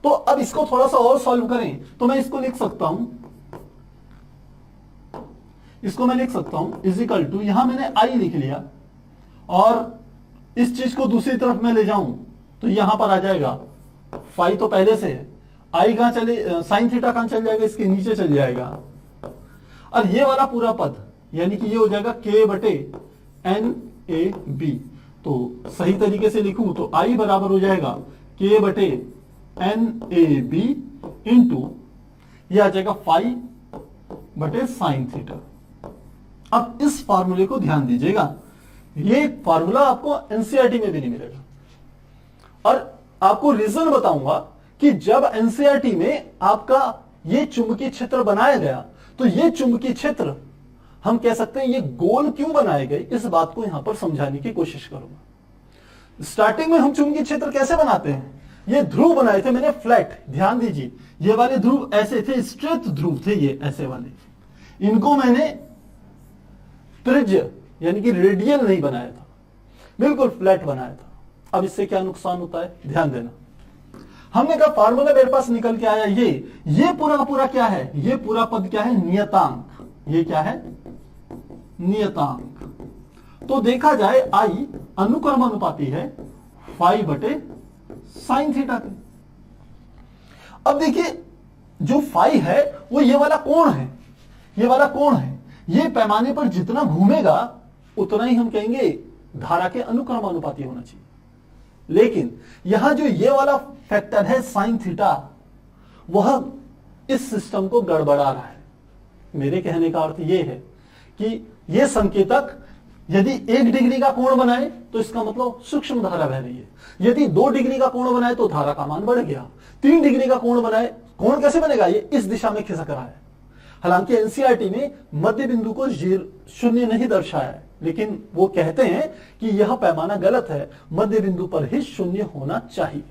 तो अब इसको थोड़ा सा और सॉल्व करें तो मैं इसको लिख सकता हूं, इसको मैं लिख सकता हूं इजिकल टू, यहां मैंने आई लिख लिया और इस चीज को दूसरी तरफ मैं ले जाऊं तो यहां पर आ जाएगा फाई तो पहले से है, आई कहां चले, साइन थीटा कहां चल जाएगा, इसके नीचे चल जाएगा। और ये वाला पूरा पद यानी कि ये हो जाएगा के बटे एन ए बी। तो सही तरीके से लिखूं तो आई बराबर हो जाएगा के बटे एन ए बी इंटू ये आ जाएगा फाई बटे साइन थीटा। अब इस फार्मूले को ध्यान दीजिएगा, ये फार्मूला आपको एनसीईआरटी में भी नहीं मिलेगा और आपको रीजन बताऊंगा कि जब एनसीईआरटी में आपका ये चुंबकीय क्षेत्र बनाया गया तो ये चुंबकीय क्षेत्र हम कह सकते हैं ये गोल क्यों बनाए गए, इस बात को यहां पर समझाने की कोशिश करूंगा। स्टार्टिंग में हम चुंबकीय क्षेत्र कैसे बनाते हैं, ये ध्रुव बनाए थे मैंने फ्लैट, ध्यान दीजिए ये वाले ध्रुव ऐसे थे, स्ट्रेट ध्रुव थे ये ऐसे वाले, इनको मैंने त्रिज्य यानी कि रेडियल नहीं बनाया था, बिल्कुल फ्लैट बनाया था। अब इससे क्या नुकसान होता है ध्यान देना, हमने कहा फार्मूला मेरे पास निकल के आया ये पूरा का पूरा क्या है, ये पूरा पद क्या है नियतांक, ये क्या है नियतांक। तो देखा जाए आई अनुक्रम अनुपाती है फाई बटे साइन थीटा के। अब देखिए जो फाई है वो ये वाला कोण है, ये वाला कोण है, ये पैमाने पर जितना घूमेगा उतना ही हम कहेंगे धारा के अनुक्रम अनुपाती होना चाहिए। लेकिन यहां जो ये वाला फैक्टर है साइन थीटा, वह इस सिस्टम को गड़बड़ा रहा है। मेरे कहने का अर्थ यह है कि यह संकेतक यदि 1 डिग्री का कोण बनाए तो इसका मतलब सूक्ष्म धारा बह रही है, यदि 2 डिग्री का कोण बनाए तो धारा का मान बढ़ गया, 3 डिग्री का कोण बनाए, कोण कैसे बनेगा, ये इस दिशा में खिसक रहा है। हालांकि एनसीईआरटी ने मध्य बिंदु को शून्य नहीं दर्शाया है, लेकिन वो कहते हैं कि यह पैमाना गलत है, मध्य बिंदु पर ही शून्य होना चाहिए।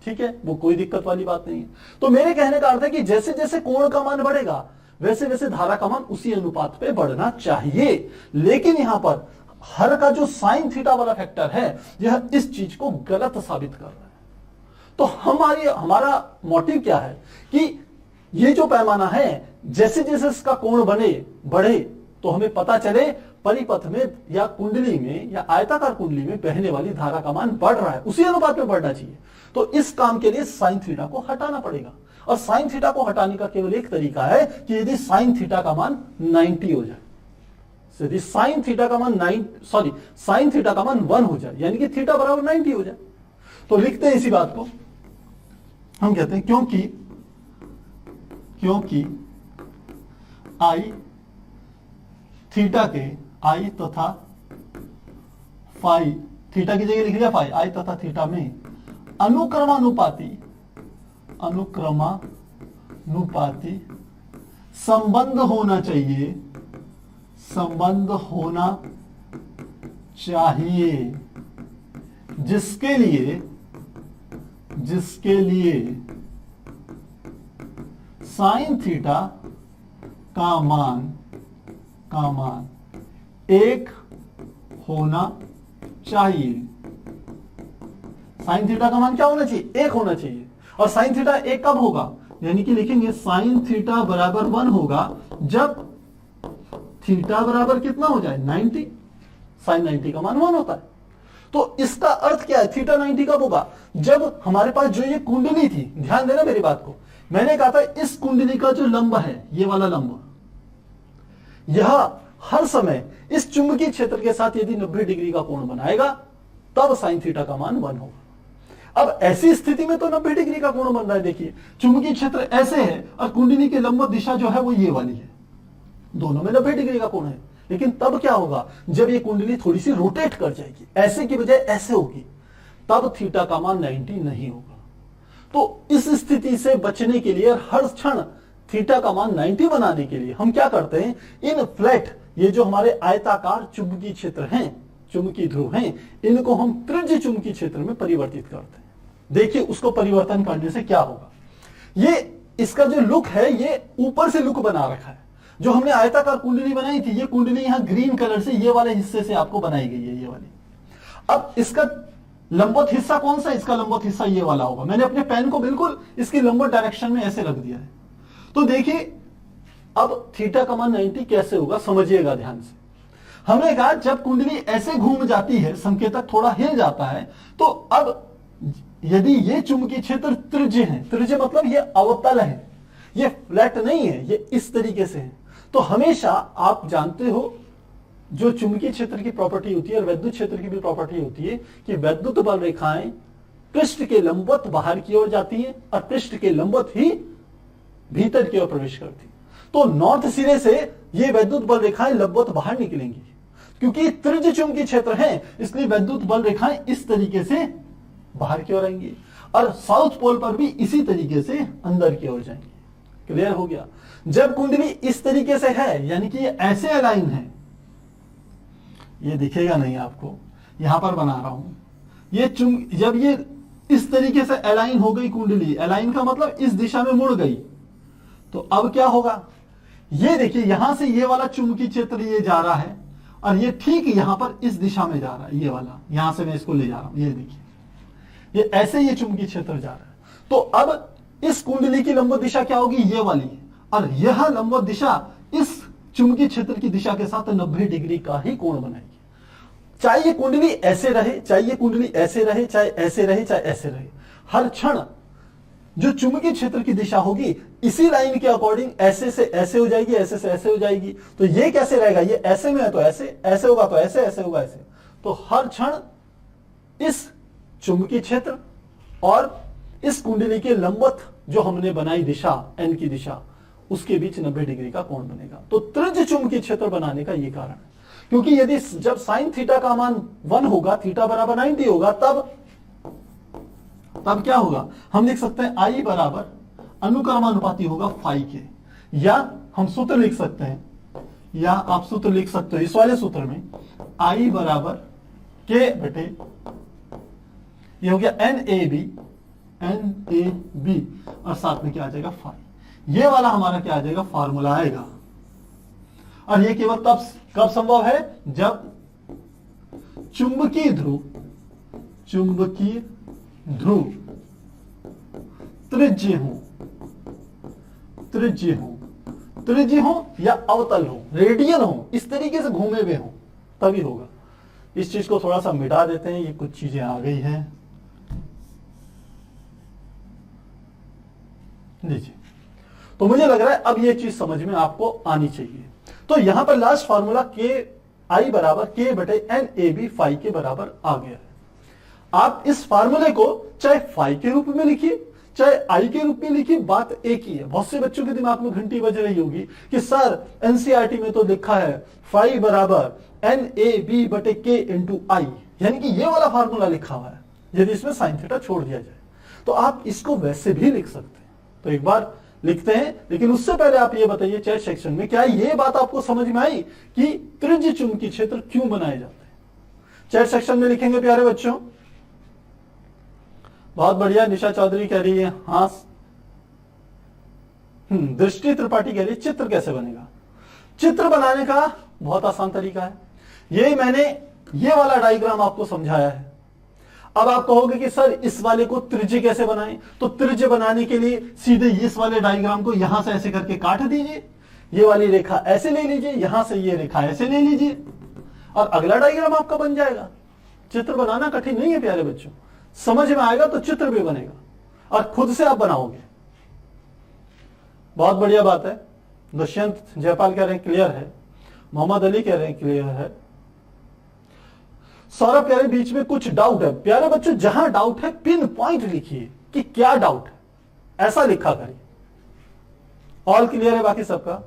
ठीक है, वो कोई दिक्कत वाली बात नहीं है। तो मेरे कहने का अर्थ है कि जैसे जैसे कोण का मान बढ़ेगा वैसे वैसे धारा का मान उसी अनुपात पे बढ़ना चाहिए। लेकिन यहां पर हर का जो साइन थीटा वाला फैक्टर है यह इस चीज को गलत साबित कर रहा है। तो हमारा मोटिव क्या है कि ये जो पैमाना है जैसे जैसे इसका कोण बढ़े तो हमें पता चले परिपथ में या कुंडली में या आयताकार कुंडली में बहने वाली धारा का मान बढ़ रहा है, उसी अनुपात में बढ़ना चाहिए। तो इस काम के लिए साइन थीटा को हटाना पड़ेगा, और साइन थीटा को हटाने का केवल एक तरीका है कि यदि साइन थीटा का मान 90 हो जाए, यदि साइन थीटा का मान साइन थीटा का मान 1 हो जाए, यानी कि थीटा बराबर 90 हो जाए, तो लिखते हैं इसी बात को, हम कहते हैं क्योंकि आई थीटा के आई तथा फाई, थीटा की जगह लिख लिया फाई, आई तथा थीटा में अनुक्रमानुपाती संबंध होना चाहिए, जिसके लिए साइन थीटा का मान 1 होना चाहिए। साइन थीटा का मान क्या होना चाहिए, 1 होना चाहिए। और साइन थीटा 1 कब होगा, यानी कि लिखेंगे साइन थीटा बराबर 1 होगा जब थीटा बराबर कितना हो जाए 90, साइन 90 का मान 1 होता है। तो इसका अर्थ क्या है, थीटा 90 कब होगा, जब हमारे पास जो ये कुंडली थी, ध्यान देना मेरी बात को, मैंने कहा था इस कुंडली का जो लंब है, ये वाला लंब, यह हर समय इस चुंबकीय क्षेत्र के साथ यदि 90 डिग्री का कोण बनाएगा तब साइन थीटा का मान 1 होगा। अब ऐसी स्थिति में तो 90 डिग्री का कोण बन रहा है, देखिए चुंबकीय क्षेत्र ऐसे है और कुंडली की लंब दिशा जो है वो ये वाली है, दोनों में 90 डिग्री का कोण है। लेकिन तब क्या होगा, जब ये कुंडली थोड़ी सी रोटेट कर जाएगी, ऐसे की बजाय ऐसे होगी, तब थीटा का मान 90 नहीं होगा। तो इस स्थिति से बचने के लिए हर क्षण थीटा का मान 90 बनाने के लिए हम क्या करते हैं, इन फ्लैट, ये जो हमारे आयताकार चुंबकीय क्षेत्र हैं, चुंबकीय ध्रुव हैं, इनको हम त्रिज्य चुंबकीय क्षेत्र में परिवर्तित करते हैं। देखिए उसको परिवर्तन करने से क्या होगा, ये इसका जो लुक है ये ऊपर से लुक बना रखा है। जो हमने आयताकार कुंडली बनाई थी, ये कुंडली यहां ग्रीन कलर से ये वाले हिस्से से आपको बनाई गई है, ये वाली। अब इसका लंबवत हिस्सा कौन सा, इसका लंबवत हिस्सा ये वाला होगा। मैंने अपने पेन को बिल्कुल इसकी लंबवत डायरेक्शन में ऐसे रख दिया है। तो देखिए अब थीटा का मान 90 कैसे होगा, समझिएगा ध्यान से। हमने कहा जब कुंडली ऐसे घूम जाती है, संकेतक थोड़ा हिल जाता है, तो अब यदि ये चुंबकीय क्षेत्र त्रिज्य है, त्रिज्य मतलब ये अवतल है, ये फ्लैट नहीं है, ये इस तरीके से है, तो हमेशा आप जानते हो जो चुंबकीय क्षेत्र की प्रॉपर्टी होती है और वैद्युत क्षेत्र की भी प्रॉपर्टी होती है कि वैद्युत बल रेखाएं पृष्ठ के लंबवत बाहर की ओर जाती हैं और पृष्ठ के लंबवत ही भीतर की ओर प्रवेश करती। तो नॉर्थ सिरे से ये वैद्युत बल रेखाएं लंबवत बाहर निकलेंगी, क्योंकि त्रिज्य चुंबकीय क्षेत्र है, इसलिए वैद्युत बल रेखाएं इस तरीके से बाहर की ओर आएंगी और साउथ पोल पर भी इसी तरीके से अंदर की ओर जाएंगी। क्लियर हो गया। जब कुंडली इस तरीके से है, यानी कि ये ऐसे अलाइन है, ये दिखेगा नहीं आपको, यहां पर बना रहा हूं, ये जब ये इस तरीके से अलाइन हो गई कुंडली, अलाइन का मतलब इस दिशा में मुड़ गई, तो अब क्या होगा, ये देखिए यहां से ये वाला चुंबकीय क्षेत्र ये जा रहा है और ये ठीक यहां पर इस दिशा में जा रहा है, ये वाला यहां से मैं इसको ले जा रहा हूं, ये देखिए ये ऐसे ये चुंबकीय क्षेत्र जा रहा है। तो अब इस कुंडली की लंबवत दिशा क्या होगी, ये वाली, और यह लंबवत दिशा इस चुंबकीय क्षेत्र की दिशा के साथ 90 डिग्री का ही कोण बनाएगी। चाहे ये कुंडली ऐसे रहे, चाहे ये कुंडली ऐसे रहे, चाहे ऐसे रहे, चाहे ऐसे रहे, हर क्षण जो चुंबकीय क्षेत्र की दिशा होगी इसी लाइन के अकॉर्डिंग ऐसे से ऐसे हो जाएगी, ऐसे से ऐसे हो जाएगी। तो ये कैसे रहेगा, ये ऐसे में है तो ऐसे, ऐसे होगा तो ऐसे, ऐसे होगा ऐसे। तो हर क्षण इस चुंबकीय क्षेत्र और इस कुंडली के लंबवत जो हमने बनाई दिशा, एन की दिशा, उसके बीच 90 डिग्री का कोण बनेगा। तो त्रिज्य चुंबकीय क्षेत्र बनाने का ये कारण है, क्योंकि यदि जब साइन थीटा का मान 1 होगा, थीटा बराबर 90 होगा, तब क्या होगा, हम लिख सकते हैं आई बराबर अनुक्रमानुपाती होगा फाई के, या हम सूत्र लिख सकते हैं, या आप सूत्र लिख सकते हो इस वाले सूत्र में, आई बराबर के बटे, ये हो गया एन ए बी और साथ में क्या आ जाएगा फाई। ये वाला हमारा क्या आ जाएगा, फार्मूला आएगा। और ये केवल तब कब संभव है, जब चुंबकीय ध्रुव त्रिज्य हो या अवतल हो, रेडियल हो, इस तरीके से घूमे हुए हो, तभी होगा। इस चीज को थोड़ा सा मिटा देते हैं, ये कुछ चीजें आ गई हैं, लीजिए। तो मुझे लग रहा है अब ये चीज समझ में आपको आनी चाहिए। तो यहां पर लास्ट फार्मूला के आई बराबर के बटे एन ए बी फाई के बराबर आ गया है। आप इस फार्मूले को चाहे फाई के रूप में लिखिए, चाहे आई के रूप में लिखिए, बात एक ही है। बहुत से बच्चों के दिमाग में घंटी बज रही होगी कि सर एनसीईआरटी में तो लिखा है फाई बराबर एन ए बी बटे के इंटू आई, यानी कि ये वाला फार्मूला लिखा हुआ है, यदि इसमें साइन थीटा छोड़ दिया जाए। तो आप इसको वैसे भी लिख सकते हैं। तो एक बार लिखते हैं, लेकिन उससे पहले आप ये बताइए चैट सेक्शन में, क्या ये बात आपको समझ में आई कि त्रिज्य चुंबकीय क्षेत्र क्यों बनाए जाते हैं? चैट सेक्शन में लिखेंगे प्यारे बच्चों। बहुत बढ़िया, निशा चौधरी कह रही है हाँ। दृष्टि त्रिपाठी कह रही है चित्र कैसे बनेगा। चित्र बनाने का बहुत आसान तरीका है, ये मैंने ये वाला डायग्राम आपको समझाया है। अब आप कहोगे कि सर इस वाले को त्रिज्य कैसे बनाएं, तो त्रिज्य बनाने के लिए सीधे इस वाले डायग्राम को यहां से ऐसे करके काट दीजिए, ये वाली रेखा ऐसे ले लीजिए, यहां से ये रेखा ऐसे ले लीजिए और अगला डायग्राम आपका बन जाएगा। चित्र बनाना कठिन नहीं है प्यारे बच्चों, समझ में आएगा तो चित्र भी बनेगा और खुद से आप बनाओगे। बहुत बढ़िया बात है। दुष्यंत जयपाल कह रहे हैं क्लियर है, मोहम्मद अली कह रहे हैं क्लियर है, सौरभ कह रहे हैं बीच में कुछ डाउट है। प्यारे बच्चों जहां डाउट है पिन पॉइंट लिखिए कि क्या डाउट है, ऐसा लिखा करिए। ऑल क्लियर है बाकी सबका?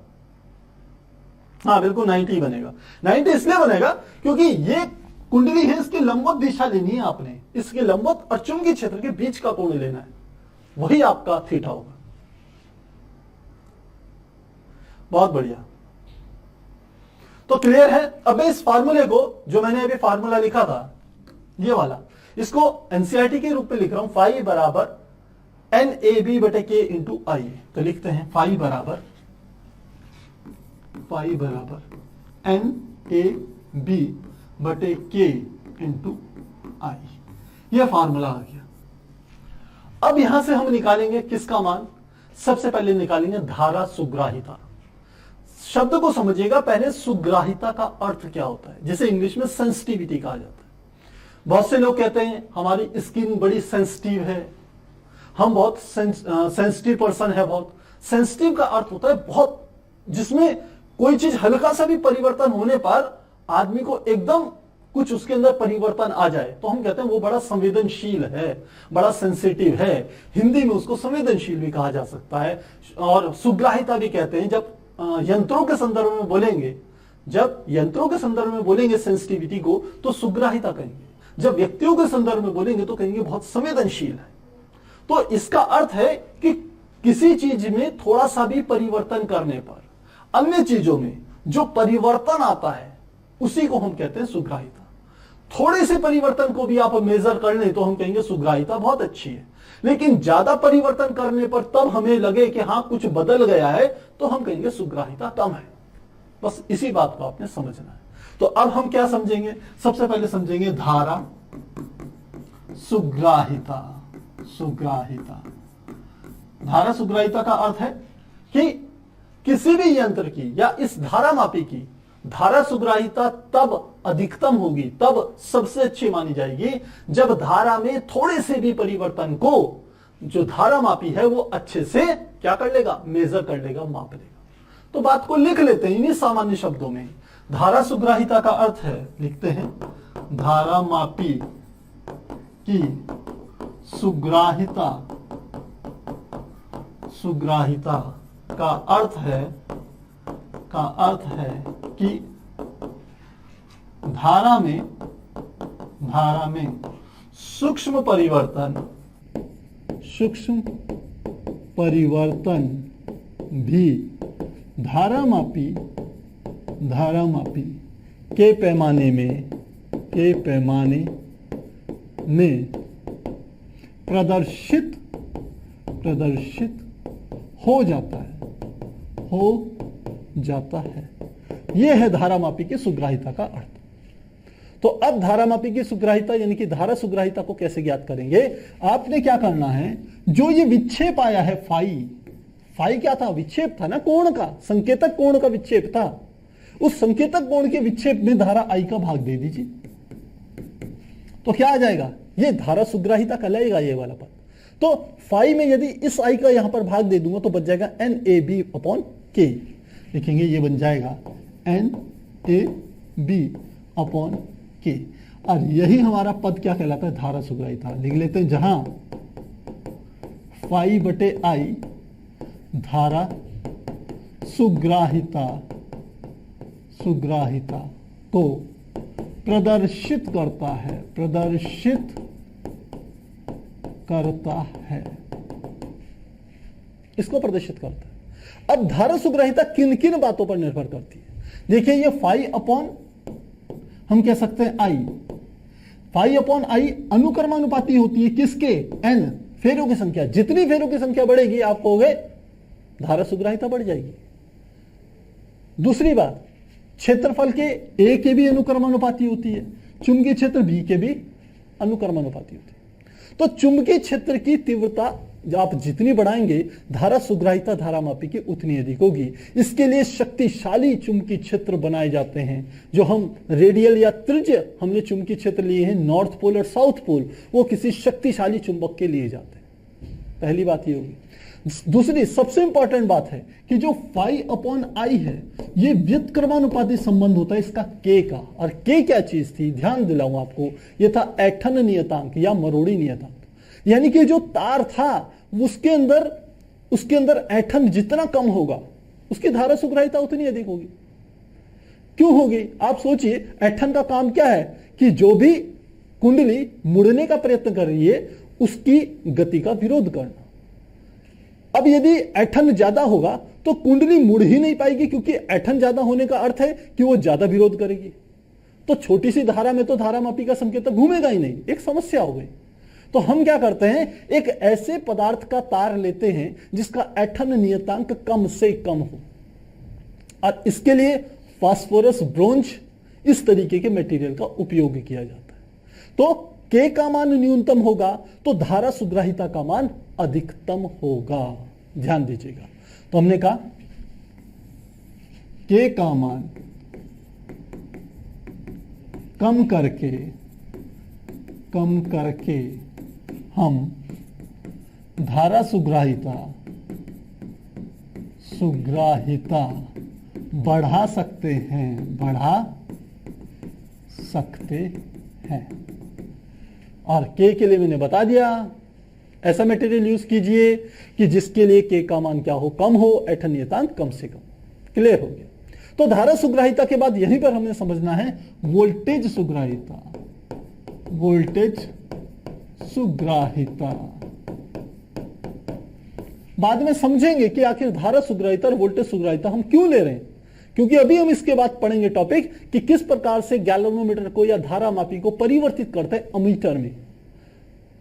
हाँ बिल्कुल 90 बनेगा। 90 इसलिए बनेगा क्योंकि ये कुंडली है, इसकी लंबवत दिशा लेनी है आपने, इसके लंबवत और चुंबकीय क्षेत्र के बीच का कोण लेना है, वही आपका थीटा होगा। बहुत बढ़िया, तो क्लियर है। अब इस फार्मूले को जो मैंने अभी फार्मूला लिखा था ये वाला, इसको एनसीईआरटी के रूप में लिख रहा हूं, फाई बराबर एन ए बी बटे के इंटू आई। तो लिखते हैं फाई बराबर एन ए बी बटे के इंटू आई। यह फार्मूला आ गया। अब यहां से हम निकालेंगे किसका मान? सबसे पहले निकालेंगे धारा सुग्राहिता। शब्द को समझिएगा पहले, सुग्राहिता का अर्थ क्या होता है, जिसे इंग्लिश में सेंसिटिविटी कहा जाता है। बहुत से लोग कहते हैं हमारी स्किन बड़ी सेंसिटिव है, हम बहुत सेंसिटिव पर्सन है। बहुत सेंसिटिव का अर्थ होता है बहुत, जिसमें कोई चीज हल्का सा भी परिवर्तन होने पर आदमी को एकदम कुछ उसके अंदर परिवर्तन आ जाए तो हम कहते हैं वो बड़ा संवेदनशील है, बड़ा सेंसिटिव है। हिंदी में उसको संवेदनशील भी कहा जा सकता है और सुग्राहिता भी कहते हैं। जब यंत्रों के संदर्भ में बोलेंगे, जब यंत्रों के संदर्भ में बोलेंगे सेंसिटिविटी को तो सुग्राहिता कहेंगे, जब व्यक्तियों के संदर्भ में बोलेंगे तो कहेंगे बहुत संवेदनशील है। तो इसका अर्थ है कि किसी चीज में थोड़ा सा भी परिवर्तन करने पर अन्य चीजों में जो परिवर्तन आता है उसी को हम कहते हैं सुग्राहिता। थोड़े से परिवर्तन को भी आप मेजर कर लें तो हम कहेंगे सुग्राहिता बहुत अच्छी है, लेकिन ज्यादा परिवर्तन करने पर तब हमें लगे कि हां कुछ बदल गया है तो हम कहेंगे सुग्राहिता कम है। बस इसी बात को आपने समझना है। तो अब हम क्या समझेंगे? सबसे पहले समझेंगे धारा सुग्राहिता। सुग्राहिता, धारा सुग्राहिता का अर्थ है कि किसी भी यंत्र की या इस धारामापी की धारा सुग्राहिता तब अधिकतम होगी, तब सबसे अच्छी मानी जाएगी जब धारा में थोड़े से भी परिवर्तन को जो धारामापी है वो अच्छे से क्या कर लेगा? मेजर कर लेगा, माप लेगा। तो बात को लिख लेते हैं इन्हीं सामान्य शब्दों में। धारा सुग्राहिता का अर्थ है, लिखते हैं, धारामापी की सुग्राहिता। सुग्राहिता का अर्थ है कि धारा में सूक्ष्म परिवर्तन भी धारामापी के पैमाने में प्रदर्शित हो जाता है। यह है धारामापी की सुग्राहिता का अर्थ। तो अब धारामापी की सुग्राहिता यानी कि धारा सुग्राहिता को कैसे ज्ञात करेंगे? आपने क्या करना है, जो ये विक्षेप आया है फाई क्या था? विक्षेप था ना, कोण का, संकेतक कोण का विक्षेप था। उस संकेतक कोण के विक्षेप में धारा आई का भाग दे दीजिए तो क्या आ जाएगा? ये धारा सुग्राहिता कहलाएगा ये वाला पद। तो फाई में यदि इस आई का यहां पर भाग दे दूंगा तो बच जाएगा NAB अपॉन K। लिखेंगे ये बन जाएगा NAB अपॉन K। और यही हमारा पद क्या कहलाता है? धारा सुग्राहिता। लिख लेते हैं, जहां फाई बटे आई धारा सुग्राहिता को प्रदर्शित करता है, इसको प्रदर्शित करता है। अब धारा सुग्राहिता किन किन बातों पर निर्भर करती है? देखिए, ये फाई अपॉन हम कह सकते हैं आई, फाई अपॉन आई अनुक्रमानुपाती होती है किसके? N फेरों की संख्या। जितनी फेरों की संख्या बढ़ेगी आप कहोगे धारा सुग्राहिता बढ़ जाएगी। दूसरी बात, क्षेत्रफल के A के भी अनुक्रमानुपाती होती है, चुंबकीय क्षेत्र B के भी अनुक्रमानुपाती होती है। तो चुंबकीय क्षेत्र की तीव्रता आप जितनी बढ़ाएंगे धारा सुग्राहिता धारामापी की उतनी अधिक होगी। इसके लिए शक्तिशाली चुंबकीय क्षेत्र बनाए जाते हैं, जो हम रेडियल या त्रिज्य हमने चुंबकीय क्षेत्र लिए हैं नॉर्थ पोल और साउथ पोल, वो किसी शक्तिशाली चुंबक के लिए जाते हैं। पहली बात ये होगी। दूसरी सबसे इंपॉर्टेंट बात है कि जो फाई अपॉन आई है ये व्युत्क्रमानुपाती संबंध होता है इसका K का। और K क्या चीज थी? ध्यान दिलाऊं आपको, ये था ऐठन नियतांक या मरोड़ी नियतांक। यानी कि जो तार था उसके अंदर ऐठन जितना कम होगा उसकी धारा सुग्राहिता उतनी अधिक होगी। क्यों होगी? आप सोचिए, ऐठन का काम क्या है कि जो भी कुंडली मुड़ने का प्रयत्न कर रही है उसकी गति का विरोध करना। अब यदि ऐठन ज्यादा होगा तो कुंडली मुड़ ही नहीं पाएगी, क्योंकि ऐठन ज्यादा होने का अर्थ है कि वो ज्यादा विरोध करेगी। तो छोटी सी धारा में तो धारामापी का संकेतक घूमेगा ही नहीं, एक समस्या हो गई। तो हम क्या करते हैं, एक ऐसे पदार्थ का तार लेते हैं जिसका ऐठन नियतांक कम से कम हो, और इसके लिए फास्फोरस, ब्रोंज, इस तरीके के मटेरियल का उपयोग किया जाता है। तो K का मान न्यूनतम होगा तो धारा सुग्राहिता का मान अधिकतम होगा। ध्यान दीजिएगा, तो हमने कहा K का मान कम करके हम धारा सुग्राहिता बढ़ा सकते हैं। और K के लिए मैंने बता दिया, ऐसा मटेरियल यूज कीजिए कि जिसके लिए K का मान क्या हो, कम हो, ऐठन नियतांक कम से कम। क्लियर हो गया। तो धारा सुग्राहिता के बाद यहीं पर हमने समझना है वोल्टेज सुग्राहिता। बाद में समझेंगे कि आखिर धारा सुग्राहिता और वोल्टेज सुग्राहिता हम क्यों ले रहे हैं, क्योंकि अभी हम इसके बाद पढ़ेंगे टॉपिक कि किस प्रकार से गैल्वेनोमीटर को या धारा मापी को परिवर्तित करते हैं अमीटर में।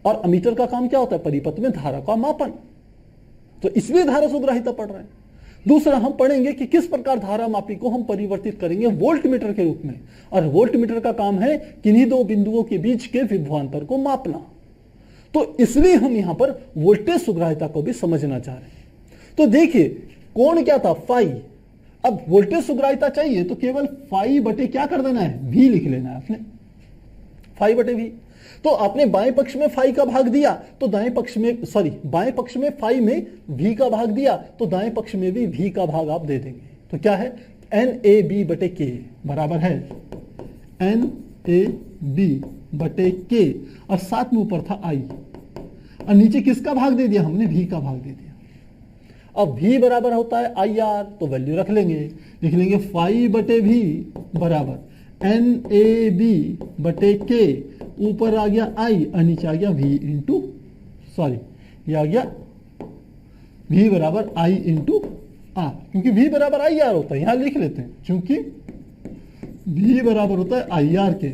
और अमीटर का काम क्या होता है, परिपथ में धारा का मापन। तो इसलिए धारा सुग्राहिता पढ़ रहे हैं। दूसरा हम पढ़ेंगे कि किस प्रकार धारा मापी को हम परिवर्तित करेंगे वोल्टमीटर के रूप में। और वोल्टमीटर का काम है किन्हीं दो बिंदुओं के बीच के विभवांतर को मापना। तो इसलिए हम यहां पर वोल्टेज सुग्राहिता को भी समझना चाह रहे हैं। तो देखिए कोण क्या था, फाई। अब वोल्टेज सुग्राहिता चाहिए तो केवल फाई बटे क्या कर देना है, वी लिख लेना है आपने, फाई बटे वी। तो आपने बाएं पक्ष में फाई का भाग दिया तो बाएं पक्ष में फाई में वी का भाग दिया तो दाएं पक्ष में भी वी का भाग आप दे देंगे। तो क्या है, एन ए बी बटे के बराबर है एन ए बी बटे के, और साथ में ऊपर था आई, और नीचे किसका भाग दे दिया हमने, वी का भाग दे दिया। अब वी बराबर होता है आई आर, तो वैल्यू रख लेंगे, लिख लेंगे फाई बटे वी बराबर एन ए बी बटे के, ऊपर आ गया आई और नीचे आ गया वी इंटू ये आ गया वी बराबर आई इंटू आर, क्योंकि वी बराबर आई आर होता है, यहां लिख लेते हैं, क्योंकि वी बराबर होता है आई आर के।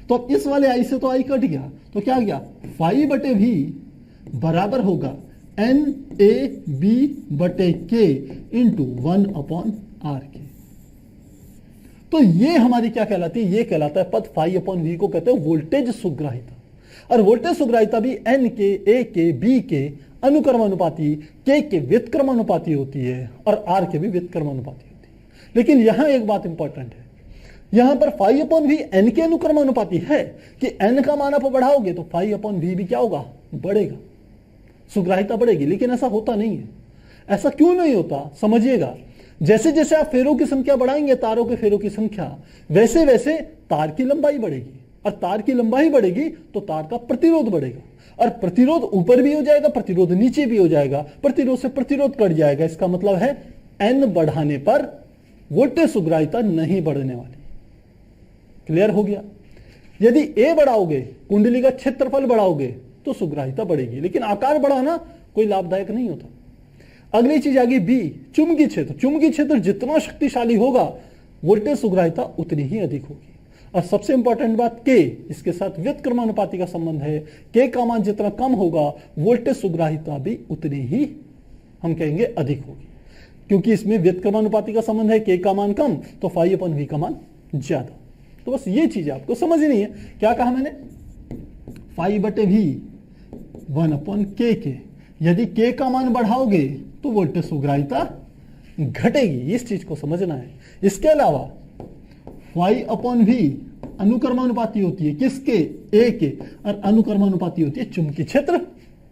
तो अब इस वाले आई से तो आई कट गया, तो क्या गया, फाई बटे वी बराबर होगा एन ए बी बटे के इंटू 1/r के। तो ये हमारी क्या कहलाती है, ये कहलाता है पद फाई अपॉन वी को कहते हैं वोल्टेज सुग्राहिता। और वोल्टेज सुग्राहिता भी एन के, ए के, बी के अनुक्रमानुपाती, के व्युत्क्रमानुपाती होती है और आर के भी व्युत्क्रमानुपाती होती है। लेकिन यहां एक बात इंपॉर्टेंट है, यहां पर फाई अपॉन वी एन के अनुक्रमानुपाती है कि एन का मान आप बढ़ाओगे तो फाई अपॉन वी भी क्या होगा, बढ़ेगा, सुग्राहिता बढ़ेगी। लेकिन ऐसा होता नहीं है। ऐसा क्यों नहीं होता, समझिएगा। जैसे जैसे आप फेरों की संख्या बढ़ाएंगे, तारों के फेरों की संख्या, वैसे वैसे तार की लंबाई बढ़ेगी, और तार की लंबाई बढ़ेगी तो तार का प्रतिरोध बढ़ेगा, और प्रतिरोध ऊपर भी हो जाएगा, प्रतिरोध नीचे भी हो जाएगा, प्रतिरोध से प्रतिरोध कट जाएगा। इसका मतलब है एन बढ़ाने पर वोल्टेज सुग्राहिता नहीं बढ़ने वाली। क्लियर हो गया। यदि ए बढ़ाओगे, कुंडली का क्षेत्रफल बढ़ाओगे तो सुग्राहिता बढ़ेगी, लेकिन आकार बढ़ाना कोई लाभदायक नहीं होता। अगली चीज आ गई बी, चुंबकीय क्षेत्र। चुंबकीय क्षेत्र जितना शक्तिशाली होगा वोल्टेज सुग्राहिता उतनी ही अधिक होगी। और सबसे इंपॉर्टेंट बात के, इसके साथ व्युत्क्रमानुपाती का संबंध है। के का मान जितना कम होगा वोल्टेज सुग्राहिता भी उतनी ही हम कहेंगे अधिक होगी, क्योंकि इसमें व्युत्क्रमानुपाती का संबंध है। के का मान कम तो फाई अपॉन वी का मान ज्यादा। तो बस ये चीज आपको समझनी है। क्या कहा मैंने, फाई बटे वी 1/k। यदि के का मान बढ़ाओगे तो वोल्टेज सुग्राहिता घटेगी, इस चीज को समझना है। इसके अलावा फाई अपॉन वी अनुक्रमानुपाती होती है किसके, ए के, और अनुक्रमानुपाती होती है चुंबकीय क्षेत्र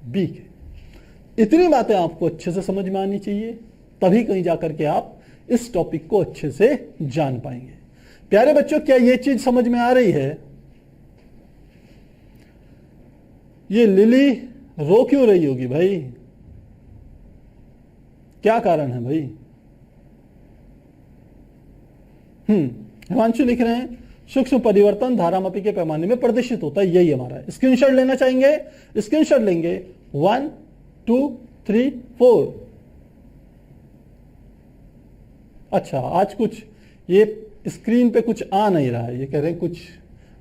बी के। इतनी बातें आपको अच्छे से समझ में आनी चाहिए, तभी कहीं जाकर के आप इस टॉपिक को अच्छे से जान पाएंगे। प्यारे बच्चों, क्या यह चीज समझ में आ रही है? ये लिली रो क्यों रही होगी भाई, क्या कारण है भाई? हिमांशु लिख रहे हैं सूक्ष्म परिवर्तन धारामापी के पैमाने में प्रदर्शित होता है, यही हमारा है। स्क्रीनशॉट लेना चाहेंगे, स्क्रीनशॉट लेंगे 1 2 3 4। अच्छा, आज कुछ ये स्क्रीन पे कुछ आ नहीं रहा है, ये कह रहे हैं कुछ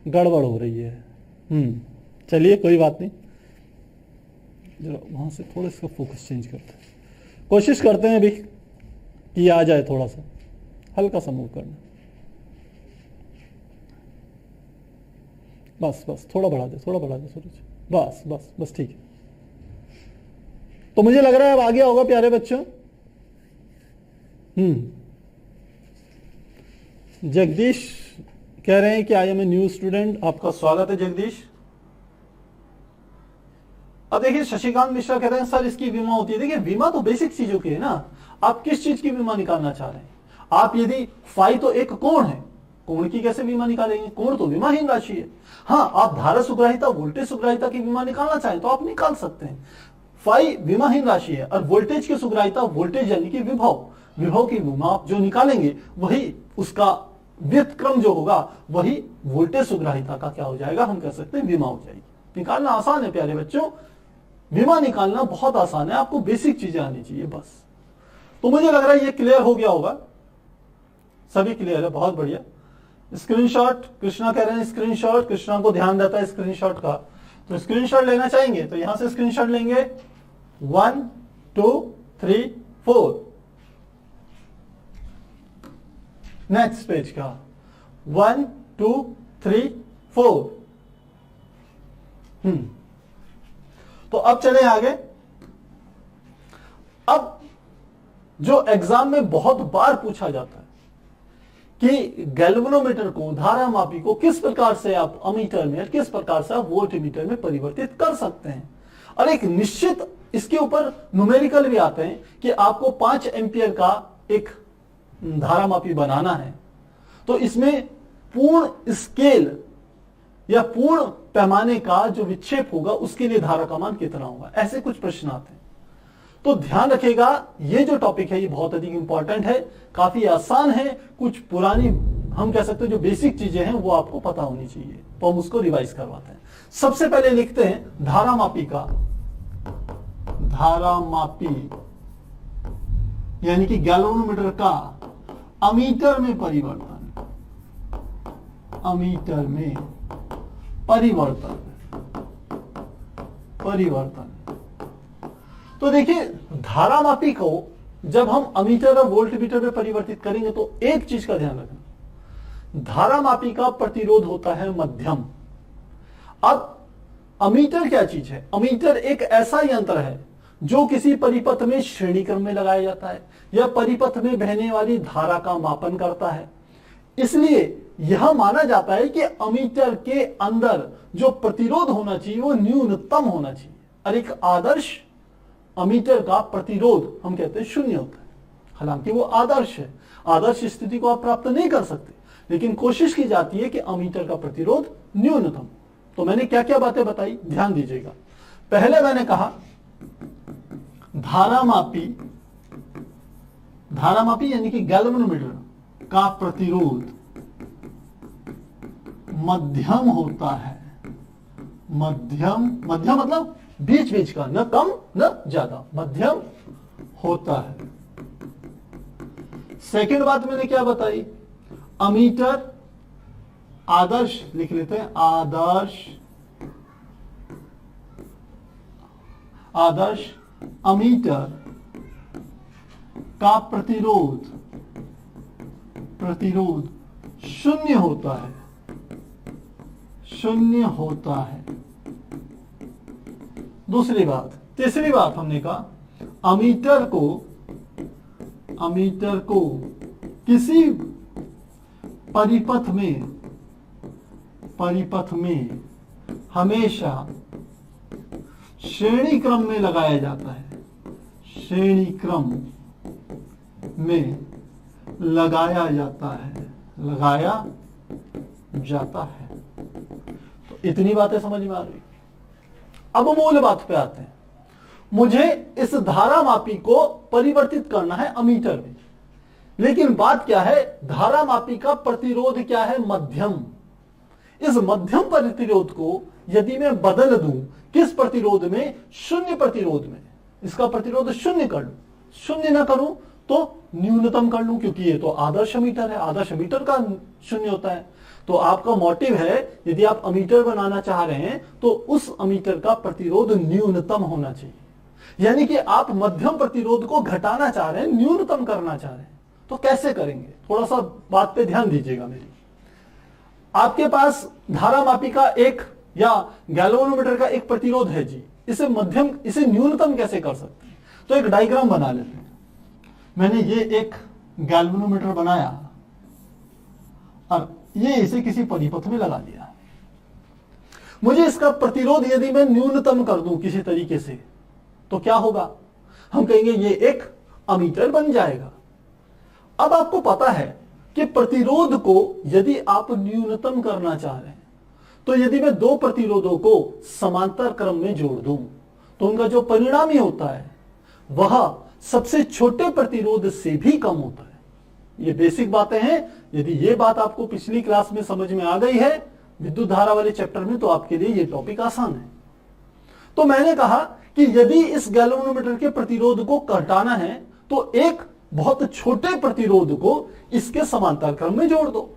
गड़बड़ हो रही है। चलिए कोई बात नहीं, जरा वहां से थोड़ा इसका फोकस चेंज करते हैं, कोशिश करते हैं अभी कि आ जाए, थोड़ा सा हल्का सा मूव करना। बस बस थोड़ा बढ़ा दे सूरज, बस बस बस ठीक है। तो मुझे लग रहा है अब आ गया होगा प्यारे बच्चों। जगदीश कह रहे हैं कि I am a new student, आपका स्वागत है जगदीश। अब देखिए शशिकांत मिश्रा कह रहे हैं सर इसकी बीमा होती है। देखिए बीमा तो बेसिक चीजों की है ना, आप किस चीज की बीमा निकालना चाह रहे हैं? आप यदि फाई तो एक कोण है, कोण की कैसे बीमा निकालेंगे? कोण तो बीमाहीन राशि है। हाँ, आप धारा सुग्राहिता वोल्टेज सुग्राहिता की बीमा निकालना चाहें तो आप निकाल सकते हैं। फाई बीमाहीन राशि है और वोल्टेज की सुग्राहिता, वोल्टेज यानी कि विभव, विभव की बीमा आप जो निकालेंगे वही उसका व्युत्क्रम जो होगा वही वोल्टेज सुग्राहिता का क्या हो जाएगा, हम कह सकते हैं बीमा हो जाएगी। निकालना आसान है प्यारे बच्चों, बीमा निकालना बहुत आसान है, आपको बेसिक चीजें आनी चाहिए बस। तो मुझे लग रहा है ये क्लियर हो गया होगा, सभी क्लियर है, बहुत बढ़िया। स्क्रीनशॉट कृष्णा कह रहे हैं, स्क्रीनशॉट, कृष्णा को ध्यान रहता है स्क्रीनशॉट का, तो स्क्रीनशॉट लेना चाहेंगे तो यहां से स्क्रीनशॉट लेंगे 1 2 3 4, नेक्स्ट पेज का 1 2 3 4। तो अब चले आगे। अब जो एग्जाम में बहुत बार पूछा जाता है कि गैल्वेनोमीटर को, धारा मापी को किस प्रकार से आप अमीटर में, किस प्रकार से आप वोल्टमीटर में परिवर्तित कर सकते हैं, और एक निश्चित इसके ऊपर न्यूमेरिकल भी आते हैं कि आपको 5 एम्पियर का एक धारा मापी बनाना है, तो इसमें पूर्ण स्केल या पूर्ण पैमाने का जो विक्षेप होगा उसके लिए धारा का मान कितना होगा, ऐसे कुछ प्रश्न आते हैं। तो ध्यान रखिएगा, ये जो टॉपिक है ये बहुत अधिक इंपॉर्टेंट है, काफी आसान है, कुछ पुरानी हम कह सकते हैं जो बेसिक चीजें हैं वो आपको पता होनी चाहिए, तो हम उसको रिवाइज करवाते हैं। सबसे पहले लिखते हैं धारा मापी का, धारा मापी यानी कि गैल्वेनोमीटर का अमीटर में परिवर्तन, अमीटर में परिवर्तन, परिवर्तन। तो देखिए धारा मापी को जब हम अमीटर और वोल्टमीटर में परिवर्तित करेंगे तो एक चीज का ध्यान रखना, धारा मापी का प्रतिरोध होता है मध्यम। अब अमीटर क्या चीज है? अमीटर एक ऐसा यंत्र है जो किसी परिपथ में श्रेणी क्रम में लगाया जाता है या परिपथ में बहने वाली धारा का मापन करता है। इसलिए यह माना जाता है कि अमीटर के अंदर जो प्रतिरोध होना चाहिए वो न्यूनतम होना चाहिए, और एक आदर्श अमीटर का प्रतिरोध हम कहते हैं 0 होता है। हालांकि वो आदर्श है, आदर्श स्थिति को आप प्राप्त नहीं कर सकते, लेकिन कोशिश की जाती है कि अमीटर का प्रतिरोध न्यूनतम। तो मैंने क्या क्या बातें बताई, ध्यान दीजिएगा। पहले मैंने कहा धारा मापी, धारा मापी यानी कि गैल्वेनोमीटर का प्रतिरोध मध्यम होता है। मध्यम, मध्यम मतलब बीच बीच का, न कम न ज्यादा, मध्यम होता है। सेकंड बात मैंने क्या बताई, अमीटर आदर्श लिख लेते हैं, आदर्श, आदर्श अमीटर का प्रतिरोध, प्रतिरोध 0 होता है, 0 होता है। दूसरी बात, तीसरी बात हमने कहा अमीटर को, अमीटर को किसी परिपथ में, परिपथ में हमेशा श्रेणी क्रम में लगाया जाता है, श्रेणी क्रम में लगाया जाता है, लगाया जाता है। तो इतनी बातें समझ में आ रही। अब मूल बात पे आते हैं, मुझे इस धारा मापी को परिवर्तित करना है अमीटर में, लेकिन बात क्या है, धारा मापी का प्रतिरोध क्या है, मध्यम। इस मध्यम प्रतिरोध को यदि मैं बदल दूं किस प्रतिरोध में, 0 प्रतिरोध में, इसका प्रतिरोध 0 कर लूं, 0 ना करूं तो न्यूनतम कर लूं, क्योंकि ये तो आदर्श मीटर है, आदर्श मीटर का 0 होता है। तो आपका मोटिव है, यदि आप अमीटर बनाना चाह रहे हैं तो उस अमीटर का प्रतिरोध न्यूनतम होना चाहिए, यानी कि आप मध्यम प्रतिरोध को घटाना चाह रहे हैं, न्यूनतम करना चाह रहे हैं। तो कैसे करेंगे, थोड़ा सा बात पे ध्यान दीजिएगा मेरी। आपके पास धारामापी का एक या गैल्वेनोमीटर का एक प्रतिरोध है जी, इसे न्यूनतम कैसे कर सकते हैं? तो एक डायग्राम बना लेते हैं। मैंने ये एक गैल्वेनोमीटर बनाया और ये इसे किसी परिपथ में लगा दिया। मुझे इसका प्रतिरोध यदि मैं न्यूनतम कर दूं किसी तरीके से तो क्या होगा? हम कहेंगे ये एक अमीटर बन जाएगा। अब आपको पता है कि प्रतिरोध को यदि आप न्यूनतम करना चाह रहे हैं तो यदि मैं दो प्रतिरोधों को समांतर क्रम में जोड़ दूं तो उनका जो परिणामी होता है वह सबसे छोटे प्रतिरोध से भी कम होता है। ये बेसिक बातें हैं। यदि ये बात आपको पिछली क्लास में समझ में आ गई है विद्युत धारा वाले चैप्टर में तो आपके लिए ये टॉपिक आसान है। तो मैंने कहा कि यदि इस गैल्वेनोमीटर के प्रतिरोध को घटाना है तो एक बहुत छोटे प्रतिरोध को इसके समांतर क्रम में जोड़ दो।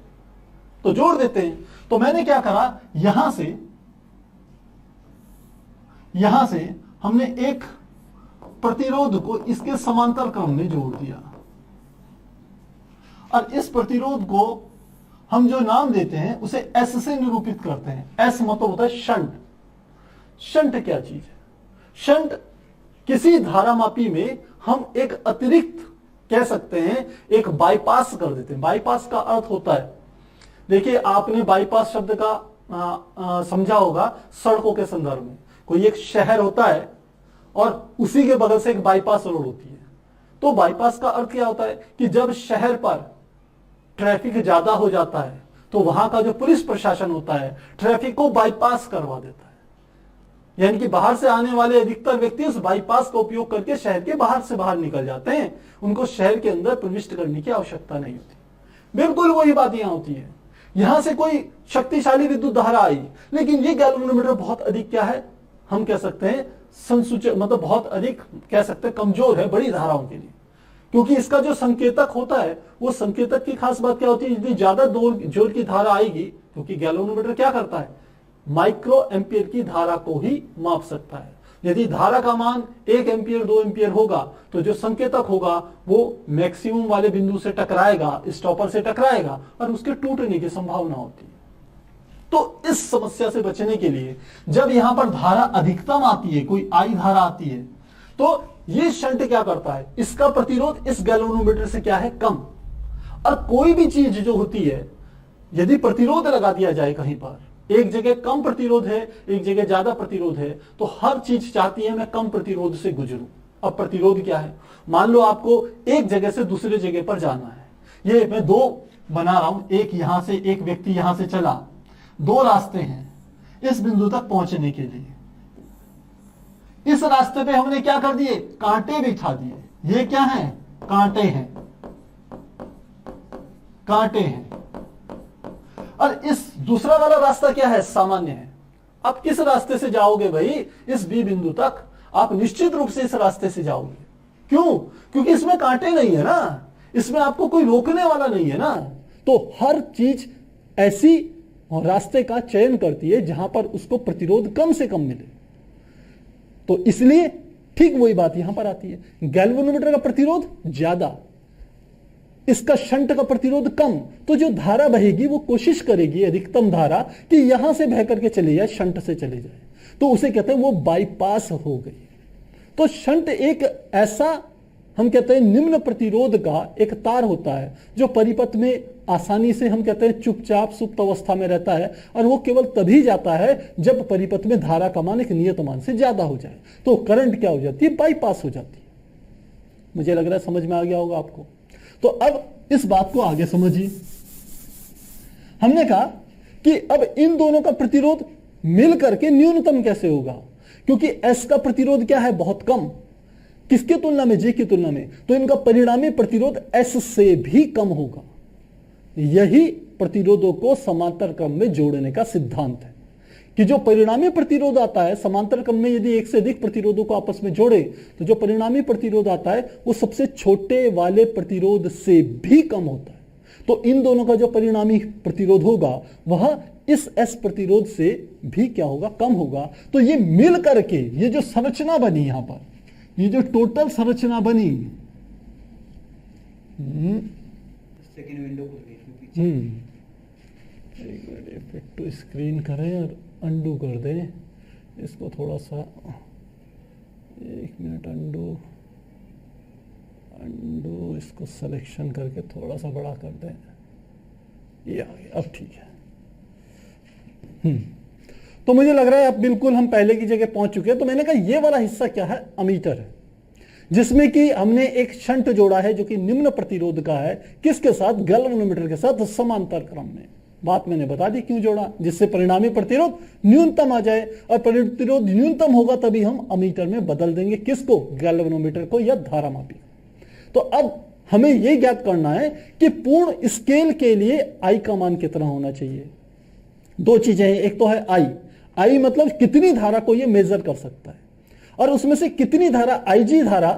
तो जोड़ देते हैं। तो मैंने क्या करा, यहां से हमने एक प्रतिरोध को इसके समांतर क्रम में जोड़ दिया और इस प्रतिरोध को हम जो नाम देते हैं उसे एस से निरूपित करते हैं। एस मतलब होता है शंट। शंट क्या चीज है? शंट किसी धारामापी में हम एक अतिरिक्त कह सकते हैं एक बाईपास कर देते हैं। बाईपास का अर्थ होता है, देखिए आपने बाईपास शब्द का समझा होगा सड़कों के संदर्भ में। कोई एक शहर होता है और उसी के बगल से एक बाईपास रोड होती है। तो बाईपास का अर्थ क्या होता है कि जब शहर पर ट्रैफिक ज्यादा हो जाता है तो वहां का जो पुलिस प्रशासन होता है ट्रैफिक को बाईपास करवा देता है। यानी कि बाहर से आने वाले अधिकतर व्यक्ति उस बाईपास का उपयोग करके शहर के बाहर से बाहर निकल जाते हैं। उनको शहर के अंदर प्रविष्ट करने की आवश्यकता नहीं होती। बिल्कुल वही बात यहां होती है। यहां से कोई शक्तिशाली विद्युत धारा आई लेकिन ये गैल्वेनोमीटर बहुत अधिक क्या है, हम कह सकते हैं संसूचक, मतलब बहुत अधिक कह सकते हैं कमजोर है बड़ी धाराओं के लिए। क्योंकि इसका जो संकेतक होता है वो संकेतक की खास बात क्या होती है, यदि ज्यादा जोर की धारा आएगी, क्योंकि गैल्वेनोमीटर क्या करता है माइक्रो एम्पियर की धारा को ही माप सकता है। यदि धारा का मान 1 एम्पियर 2 एम्पियर होगा तो जो संकेतक होगा वो मैक्सिमम वाले बिंदु से टकराएगा, स्टॉपर से टकराएगा और उसके टूटने की संभावना होती है। तो इस समस्या से बचने के लिए जब यहां पर धारा अधिकतम आती है, कोई आई धारा आती है, तो ये शंट क्या करता है, इसका प्रतिरोध इस गैल्वेनोमीटर से क्या है, कम। और कोई भी चीज जो होती है यदि प्रतिरोध लगा दिया जाए कहीं पर, एक जगह कम प्रतिरोध है एक जगह ज्यादा प्रतिरोध है, तो हर चीज चाहती है मैं कम प्रतिरोध से गुजरूं। अब प्रतिरोध क्या है, मान लो आपको एक जगह से दूसरे जगह पर जाना है। ये मैं दो बना रहा हूं, एक यहां से, एक व्यक्ति यहां से चला, दो रास्ते हैं इस बिंदु तक पहुंचने के लिए। इस रास्ते पे हमने क्या कर दिए, कांटे बिछा दिए। ये क्या है, कांटे हैं, कांटे हैं। और इस दूसरा वाला रास्ता क्या है, सामान्य है। आप किस रास्ते से जाओगे भाई, इस बी बिंदु तक आप निश्चित रूप से इस रास्ते से जाओगे। क्यों, क्योंकि इसमें कांटे नहीं है ना, इसमें आपको कोई रोकने वाला नहीं है ना। तो हर चीज ऐसी रास्ते का चयन करती है जहां पर उसको प्रतिरोध कम से कम मिले। तो इसलिए ठीक वही बात यहां पर आती है, गैल्वेनोमीटर का प्रतिरोध ज्यादा, इसका शंट का प्रतिरोध कम। तो जो धारा बहेगी वो कोशिश करेगी अधिकतम धारा कि यहां से बह करके चले जाए, शंट से चले जाए, तो उसे कहते हैं वो बाईपास हो गई। तो शंट एक ऐसा हम कहते हैं निम्न प्रतिरोध का एक तार होता है जो परिपथ में आसानी से हम कहते हैं चुपचाप सुप्त अवस्था में रहता है, और वो केवल तभी जाता है जब परिपथ में धारा का मान एक नियत मान से ज्यादा हो जाए। तो करंट क्या हो जाती है, बाईपास हो जाती है। मुझे लग रहा है समझ में आ गया होगा आपको। तो अब इस बात को आगे समझिए। हमने कहा कि अब इन दोनों का प्रतिरोध मिल करके न्यूनतम कैसे होगा, क्योंकि एस का प्रतिरोध क्या है, बहुत कम, किसकी तुलना में, जे की तुलना में। तो इनका परिणामी प्रतिरोध एस से भी कम होगा। यही प्रतिरोधों को समांतर क्रम में जोड़ने का सिद्धांत है कि जो परिणामी प्रतिरोध आता है समांतर क्रम में, यदि एक से अधिक प्रतिरोधों को आपस में जोड़े तो जो परिणामी प्रतिरोध आता है वो सबसे छोटे वाले प्रतिरोध से भी कम होता है। तो इन दोनों का जो परिणामी प्रतिरोध होगा वह इस एस प्रतिरोध से भी क्या होगा, कम होगा। तो ये मिल करके ये जो संरचना बनी यहां पर, ये जो टोटल संरचना बनी, सेकेंड विंडो एक मिनट, ये फिट टू स्क्रीन करें और अंडू कर दें इसको थोड़ा सा, एक मिनट, अंडू इसको सिलेक्शन करके थोड़ा सा बड़ा कर दें, ये आ गया, अब ठीक है। तो मुझे लग रहा है अब बिल्कुल हम पहले की जगह पहुंच चुके हैं। तो मैंने कहा ये वाला हिस्सा क्या है, अमीटर है, जिसमें कि हमने एक शंट जोड़ा है जो कि निम्न प्रतिरोध का है, किसके साथ, गैल्वेनोमीटर के साथ समांतर क्रम में। बात मैंने बता दी क्यों जोड़ा, जिससे परिणामी प्रतिरोध न्यूनतम आ जाए, और प्रतिरोध न्यूनतम होगा तभी हम अमीटर में बदल देंगे, किसको, गैल्वेनोमीटर को या धारामापी। तो अब हमें यह ज्ञात करना है कि पूर्ण स्केल के लिए आई का मान कितना होना चाहिए। दो चीजें हैं, एक तो है आई मतलब कितनी धारा को यह मेजर कर सकता है, और उसमें से कितनी धारा, आईजी धारा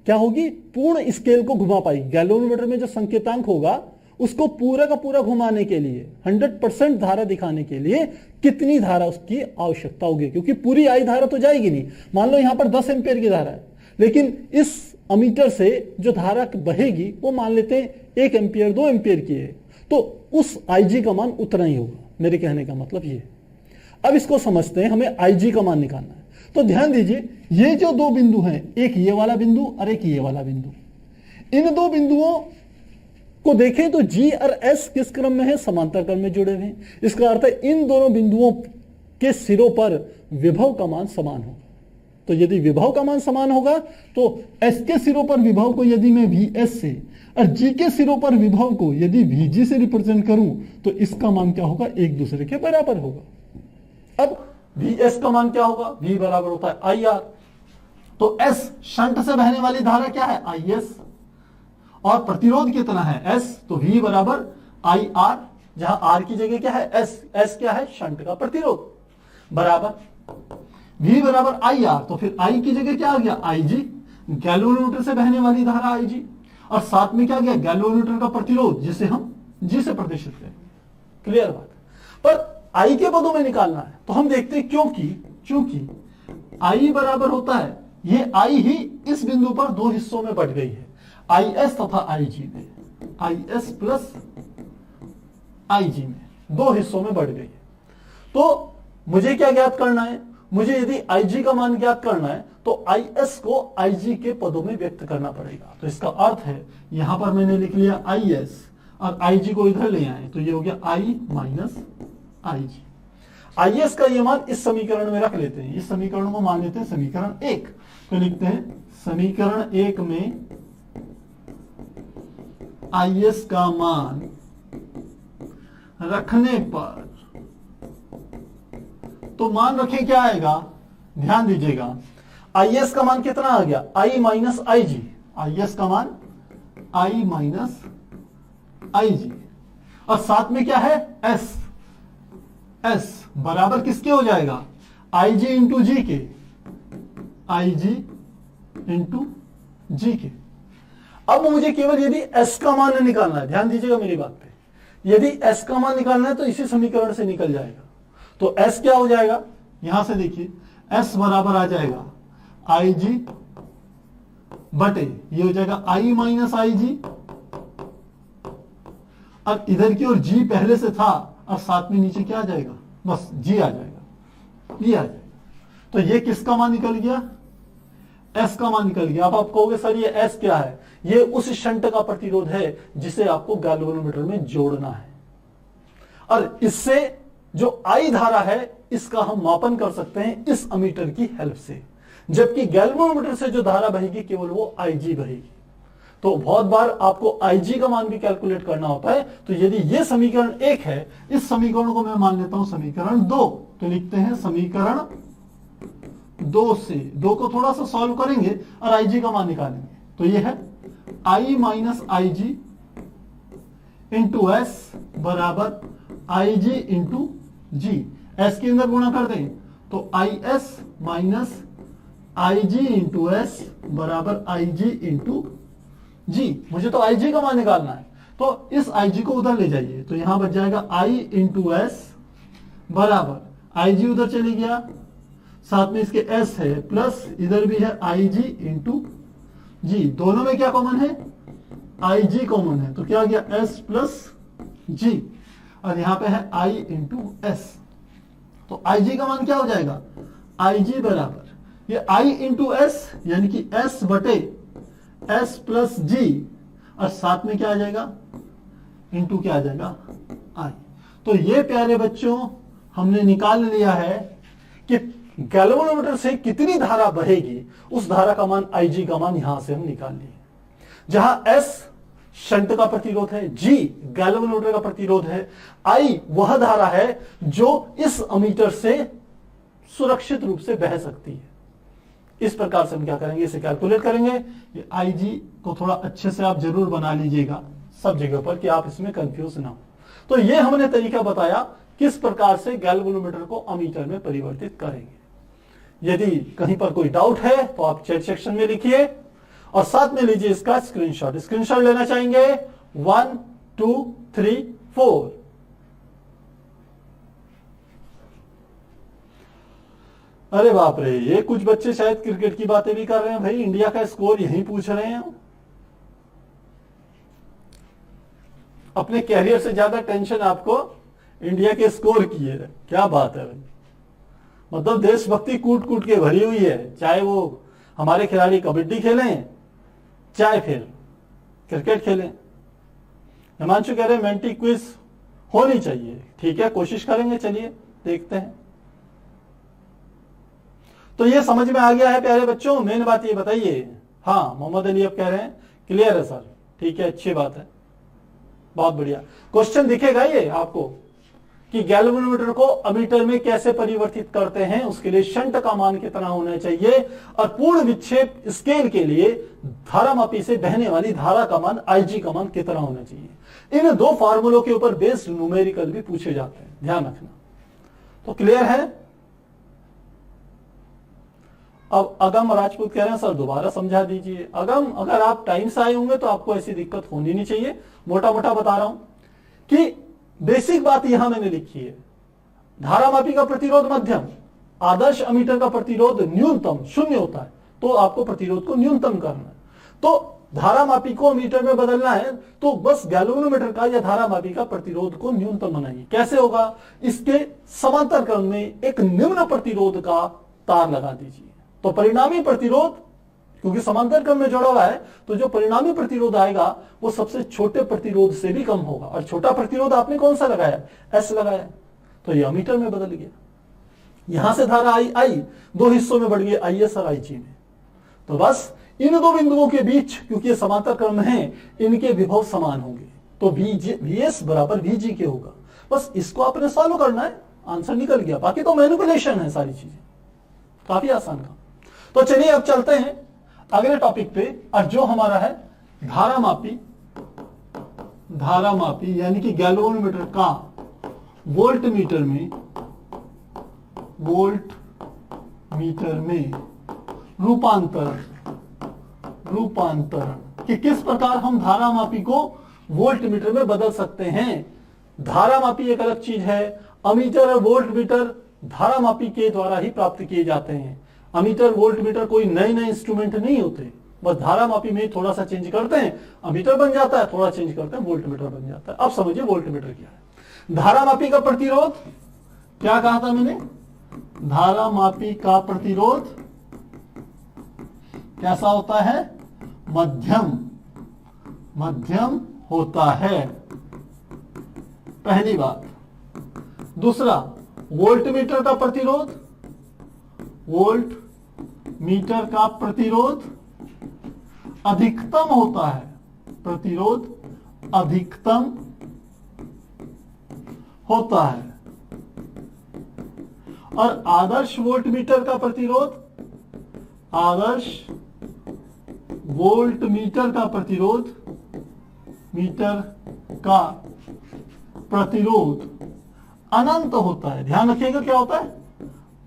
क्या होगी, पूर्ण स्केल को घुमा पाएगी। गैल्वेनोमीटर में जो संकेतांक होगा उसको पूरा का पूरा घुमाने के लिए, 100% धारा दिखाने के लिए कितनी धारा उसकी आवश्यकता होगी, क्योंकि पूरी आई धारा तो जाएगी नहीं। मान लो यहां पर 10 एम्पियर की धारा है, लेकिन इस अमीटर से जो धारा बहेगी वो मान लेते हैं 1 एम्पियर 2 एम्पियर की है, तो उस आईजी का मान उतना ही होगा। मेरे कहने का मतलब ये। अब इसको समझते हैं, हमें आईजी का मान निकालना है। तो ध्यान दीजिए, ये जो दो बिंदु हैं, एक ये वाला बिंदु और एक ये वाला बिंदु, इन दो बिंदुओं को देखें तो जी और एस किस क्रम में है, समांतर क्रम में जुड़े हुए हैं। इसका अर्थ है इन दोनों बिंदुओं के सिरों पर विभव का मान समान होगा। तो यदि विभव का मान समान होगा तो एस के सिरों पर विभव को यदि मैं वी एस से और जी के सिरों पर विभव को यदि वीजी से रिप्रेजेंट करूं तो इसका मान क्या होगा, एक दूसरे के बराबर होगा। अब वी एस का मान क्या होगा, वी बराबर होता है आई आर। तो एस शंट से बहने वाली धारा क्या है, आई एस, और प्रतिरोध कितना है, एस, तो वी बराबर आई आर, जहां आर की जगह क्या है, एस, एस क्या है, शंट का प्रतिरोध, बराबर वी बराबर आई आर। तो फिर आई की जगह क्या आ गया, आई जी, गैल्वेनोमीटर से बहने वाली धारा आई जी, और साथ में क्या गया, गैल्वेनोमीटर का प्रतिरोध जिसे हम जी से प्रदर्शित करें। क्लियर बात। पर आई के पदों में निकालना है तो हम देखते हैं, क्योंकि आई बराबर होता है, ये आई ही इस बिंदु पर दो हिस्सों में बट गई है, आई एस तथा आई जी में, आई एस प्लस आई जी में दो हिस्सों में बढ़ गई है। तो मुझे क्या ज्ञात करना है, मुझे यदि आई जी का मान ज्ञात करना है तो आई एस को आई जी के पदों में व्यक्त करना पड़ेगा। तो इसका अर्थ है, यहां पर मैंने लिख लिया आई एस और आई जी को इधर ले आए, तो ये हो गया आई minus I ji. I S का ये मान इस समीकरण में रख लेते हैं, इस समीकरण को मान लेते हैं समीकरण 1। तो लिखते हैं समीकरण 1 में आई एस का मान रखने पर, तो मान रखें क्या आएगा, ध्यान दीजिएगा, आई एस का मान कितना आ गया, आई minus I ji, I S का मान आई माइनस आई जी, और साथ में क्या है, एस, एस बराबर किसके हो जाएगा, आई जी इंटू जी के, आई जी इंटू जी के। अब मुझे केवल यदि एस का मान निकालना है, ध्यान दीजिएगा मेरी बात पे, यदि एस का मान निकालना है तो इसी समीकरण से निकल जाएगा। तो एस क्या हो जाएगा, यहां से देखिए, एस बराबर आ जाएगा आई जी बटे, ये हो जाएगा आई माइनस आई जी, और इधर की ओर जी पहले से था और साथ में नीचे क्या आ जाएगा, बस जी आ जाएगा, ये आ जाएगा। तो ये किसका मान निकल गया, एस का मान निकल गया। अब आप कहोगे सर ये एस क्या है, ये उस शंट का प्रतिरोध है जिसे आपको गैल्वेनोमीटर में जोड़ना है, और इससे जो आई धारा है इसका हम मापन कर सकते हैं इस अमीटर की हेल्प से, जबकि गैल्वेनोमीटर से जो धारा बहेगी केवल वो आईजी बहेगी। तो बहुत बार आपको आईजी का मान भी कैलकुलेट करना होता है। तो यदि ये समीकरण 1 है, इस समीकरण को मैं मान लेता हूं समीकरण 2, तो लिखते हैं समीकरण 2 से, 2 को थोड़ा सा सॉल्व करेंगे और आईजी का मान निकालेंगे। तो ये है आई minus I G into S बराबर I G into ji, S के अंदर गुणा कर दें तो I S minus I G into S बराबर आई जी इंटू जी। मुझे तो आई जी का मान निकालना है, तो इस आई जी को उधर ले जाइए, तो यहां बच जाएगा आई इंटू एस बराबर, आई जी उधर चले गया, साथ में इसके एस है, प्लस इधर भी है आई जी इंटू जी, दोनों में क्या कॉमन है, आई जी कॉमन है, तो क्या आ गया एस प्लस जी। और यहां पे है I इंटू एस। तो IG का मान क्या हो जाएगा, IG बराबर ये I इंटू एस यानी कि S बटे S प्लस जी, और साथ में क्या आ जाएगा, इंटू क्या आ जाएगा, I। तो ये प्यारे बच्चों हमने निकाल लिया है कि गैल्वेनोमीटर से कितनी धारा बहेगी, उस धारा का मान IG का मान यहां से हम निकाल लिए। जहां S शंट का प्रतिरोध है, G गैल्वेनोमीटर का प्रतिरोध है, I वह धारा है जो इस अमीटर से सुरक्षित रूप से बह सकती है। इस प्रकार से हम क्या करेंगे, इसे कैलकुलेट करेंगे। ये IG को थोड़ा अच्छे से आप जरूर बना लीजिएगा सब जगह पर कि आप इसमें कंफ्यूज ना हो। तो ये हमने तरीका बताया किस प्रकार से गैल्वेनोमीटर को अमीटर में परिवर्तित करेंगे। यदि कहीं पर कोई डाउट है तो आप चैट सेक्शन में लिखिए और साथ में लीजिए इसका स्क्रीनशॉट। स्क्रीनशॉट लेना चाहेंगे 1 2 3 4। अरे बाप रे, ये कुछ बच्चे शायद क्रिकेट की बातें भी कर रहे हैं। भाई इंडिया का स्कोर यही पूछ रहे हैं। अपने कैरियर से ज्यादा टेंशन आपको इंडिया के स्कोर की है। क्या बात है भाई, मतलब देशभक्ति कूट कूट के भरी हुई है। चाहे वो हमारे खिलाड़ी कबड्डी खेलें, चाहे फिर क्रिकेट खेलें। हिमांशु कह रहे हैं मेंटी क्विज होनी चाहिए। ठीक है, कोशिश करेंगे, चलिए देखते हैं। तो ये समझ में आ गया है प्यारे बच्चों। मेन बात ये बताइए। हाँ, मोहम्मद अली अब कह रहे हैं क्लियर है सर। ठीक है, अच्छी बात है, बहुत बढ़िया। क्वेश्चन दिखेगा ये आपको कि गैल्वेनोमीटर को अमीटर में कैसे परिवर्तित करते हैं, उसके लिए शंट का मान कितना होना चाहिए, और पूर्ण विक्षेप स्केल के लिए धारामापी से बहने वाली धारा का मान IG का मान कितना होना चाहिए। इन दो फार्मूलों के ऊपर बेस्ड न्यूमेरिकल भी पूछे जाते हैं, ध्यान रखना। तो क्लियर है। अब अगम राजपूत कह रहे हैं सर दोबारा समझा दीजिए। अगम, अगर आप टाइम से आए होंगे तो आपको ऐसी दिक्कत होनी नहीं चाहिए। मोटा मोटा बता रहा हूं कि बेसिक बात यहां मैंने लिखी है। धारामापी का प्रतिरोध मध्यम, आदर्श अमीटर का प्रतिरोध न्यूनतम 0 होता है, तो आपको प्रतिरोध को न्यूनतम करना है। तो धारामापी को अमीटर में बदलना है तो बस गैल्वेनोमीटर का या धारामापी का प्रतिरोध को न्यूनतम बनाइए। कैसे होगा, इसके समांतर क्रम में एक निम्न प्रतिरोध का तार लगा दीजिए। तो परिणामी प्रतिरोध, क्योंकि समांतर क्रम में जुड़ा हुआ है, तो जो परिणामी प्रतिरोध आएगा वो सबसे छोटे प्रतिरोध से भी कम होगा। और छोटा प्रतिरोध आपने कौन सा लगाया, S लगाया, तो ये अमीटर में बदल गया। यहां से धारा आई दो हिस्सों में बढ़ गई, IS और IG में। तो बस इन दो बिंदुओं के बीच, क्योंकि ये समांतर क्रम में है, इनके विभव समान होंगे, तो VS बराबर VG के होगा। बस इसको आपने सॉल्व करना है, आंसर निकल गया। बाकी तो मैनिपुलेशन है, सारी चीजें काफी आसान काम। तो चलिए अब चलते हैं अगले टॉपिक पे, और जो हमारा है धारामापी यानी कि गैल्वेनोमीटर का वोल्ट मीटर में रूपांतरण कि किस प्रकार हम धारामापी को वोल्ट मीटर में बदल सकते हैं। धारामापी एक अलग चीज है, अमीटर और वोल्ट मीटर धारामापी के द्वारा ही प्राप्त किए जाते हैं। अमीटर वोल्ट मीटर कोई नए नए इंस्ट्रूमेंट नहीं होते, बस धारामापी में थोड़ा सा चेंज करते हैं, अमीटर बन जाता है, थोड़ा चेंज करते हैं, वोल्ट मीटर बन जाता है। अब समझिए वोल्ट मीटर क्या है। धारामापी का प्रतिरोध, क्या कहा था मैंने, धारामापी का प्रतिरोध कैसा होता है, मध्यम होता है, पहली बात। दूसरा, वोल्ट मीटर का प्रतिरोध अधिकतम होता है, प्रतिरोध अधिकतम होता है। और आदर्श वोल्ट मीटर का प्रतिरोध अनंत होता है। ध्यान रखिएगा क्या होता है,